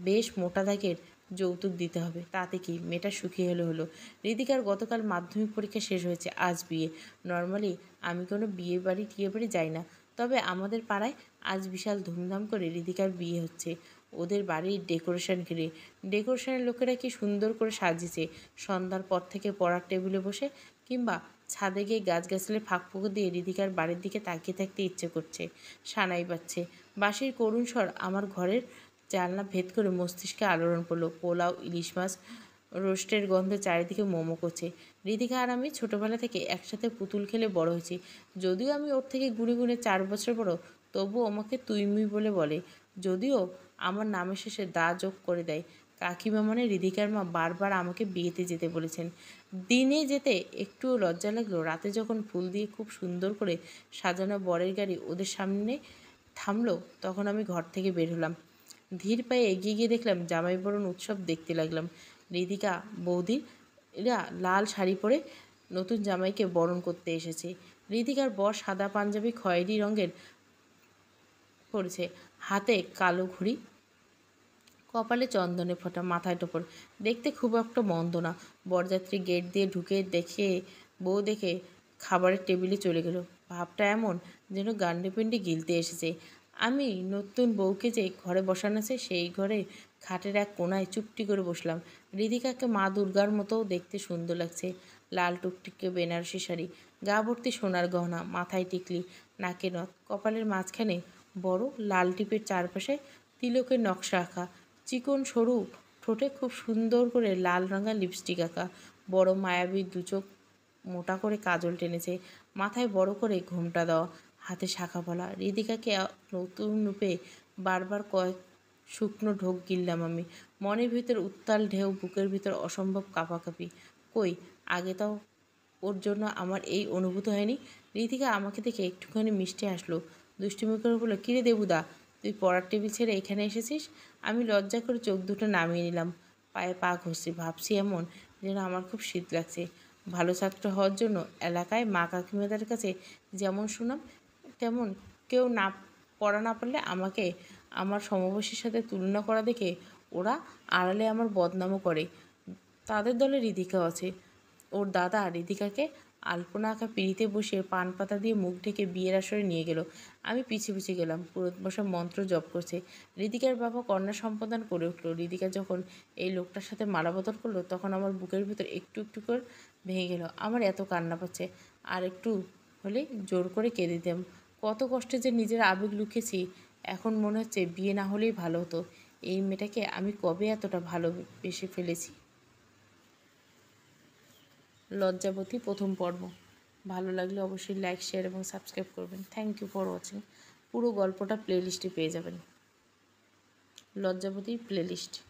বেশ মোটা দাগের যৌতুক দিতে হবে, তাতে কি, মেয়েটা সুখী হলে হলো। হৃদিকার গতকাল মাধ্যমিক পরীক্ষা শেষ হয়েছে, আজ বিয়ে। নর্মালি আমি কোনো টিয়ে বাড়ি যাই না, তবে আমাদের পাড়ায় আজ বিশাল ধুমধাম করে হৃদিকার বিয়ে হচ্ছে। ওদের বাড়ির ডেকোরেশন ঘিরে, ডেকোরেশনের লোকেরা কি সুন্দর করে সাজিয়েছে। সন্ধ্যার পর থেকে পড়ার টেবিলে বসে কিংবা ছাদে গিয়ে গাছগাছালি ফাঁক ফুঁকো দিয়ে হৃদিকার বাড়ির দিকে তাকিয়ে থাকতে ইচ্ছে করছে। সানাই বাজছে, বাঁশির করুণ স্বর আমার ঘরের জানলা ভেদ করে মস্তিষ্কে আলোড়ন পড়লো। পোলাও, ইলিশ মাছ, রোস্টের গন্ধে চারিদিকে মোমো করছে। হৃদিকা আর আমি ছোটোবেলা থেকে একসাথে পুতুল খেলে বড় হয়েছি। যদিও আমি ওর থেকে গুনে গুনে 4 বছর বড়, তবু আমাকে তুই মুই বলে বলে। যদিও আমার নামের শেষে দা যোগ করে দেয়। কাকিমা মানে হৃদিকার মা বারবার আমাকে বিয়েতে যেতে বলেছেন। দিনে যেতে একটুও লজ্জা লাগলো। রাতে যখন ফুল দিয়ে খুব সুন্দর করে সাজানো বরের গাড়ি ওদের সামনে থামলো, তখন আমি ঘর থেকে বের হলাম। ধীর পায়ে এগিয়ে গিয়ে দেখলাম জামাই বরণ উৎসব দেখতে লাগলাম। হৃদিকা বৌদি এরা লাল শাড়ি পরে নতুন জামাইকে বরণ করতে এসেছে। হৃদিকার বর সাদা পাঞ্জাবি খয়েরি রঙের পরেছে, হাতে কালো ঘড়ি, কপালে চন্দনে ফোঁটা, মাথায় টোপর। দেখতে খুব একটা মন্দ না। বরযাত্রী গেট দিয়ে ঢুকে বউ দেখে খাবারের টেবিলে চলে গেল। ভাবটা এমন যেন গান্ডেপিণ্ডি গিলতে এসেছে। আমি নতুন বউকে যে ঘরে বসানো আছে, সেই ঘরে খাটের এক কোনায় চুপটি করে বসলাম। হৃদিকাকে মা দুর্গার মতো দেখতে সুন্দর লাগছে। লাল টুকটিকে বেনারসি শাড়ি, গা ভর্তি সোনার গহনা, মাথায় টিকলি, নাকে নথ, কপালের মাঝখানে বড় লাল টিপের চারপাশে তিলকের নকশা আঁকা, চিকন সরু ঠোঁটে খুব সুন্দর করে লাল রঙা লিপস্টিক আঁকা, বড় মায়াবী দুচোখ, মোটা করে কাজল টেনেছে, মাথায় বড় করে ঘোমটা দেওয়া, হাতে শাখা পলা। হৃদিকাকে নতুন রূপে বারবার কয়েক শুকনো ঢোক গিললাম আমি। মনের ভিতর উত্তাল ঢেউ, বুকের ভিতর অসম্ভব কাঁপাকাঁপি। কই, আগে তাও ওর জন্য আমার এই অনুভূতি হয়নি। হৃদিকা আমাকে দেখে একটুখানি মিষ্টি আসলো, দুষ্টুমি করে বলল, কিরে দেবুদা, তুই পড়ার টেবিল ছেড়ে এখানে এসেছিস? আমি লজ্জা করে চোখ দুটো নামিয়ে নিলাম। পায়ে পা ঘষছি, ভাবছি এমন যেন আমার খুব শীত লাগছে। ভালো ছাত্র হওয়ার জন্য এলাকায় মা কাকিমাদের কাছে যেমন সুনাম, তেমন কেউ না পড়া না পারলে আমাকে আমার সমবয়সীর সাথে তুলনা করা দেখে ওরা আড়ালে আমার বদনামও করে। তাদের দলে রিধিকাও আছে। ওর দাদা রিধিকাকে আলপনা আঁকা পিঁড়িতে বসিয়ে পান পাতা দিয়ে মুখ ঢেকে বিয়ের আসরে নিয়ে গেল। আমি পিছে পিছে গেলাম। পুরোহিত মশাই মন্ত্র জপ করছে। রিধিকার বাবা কন্যা সম্পাদন করে উঠল। রিধিকা যখন এই লোকটার সাথে মালাবদল করলো তখন আমার বুকের ভিতর একটু একটু করে ভেঙে গেল। আমার এত কান্না পাচ্ছে, আর একটু হলে জোর করে কেঁদে দিতাম। কত কষ্টে যে নিজের আবেগ লুকিয়েছি, এখন মনে হচ্ছে বিয়ে না হলেই ভালো হতো। এই মেয়েটাকে আমি কবে এতটা ভালোবেসে ফেলেছি। লজ্জাবতী প্রথম পর্ব। ভালো লাগলে অবশ্যই লাইক, শেয়ার এবং সাবস্ক্রাইব করবেন। Thank you for watching. পুরো গল্পটা প্লেলিস্টে পেয়ে যাবেন। লজ্জাবতীর প্লেলিস্ট।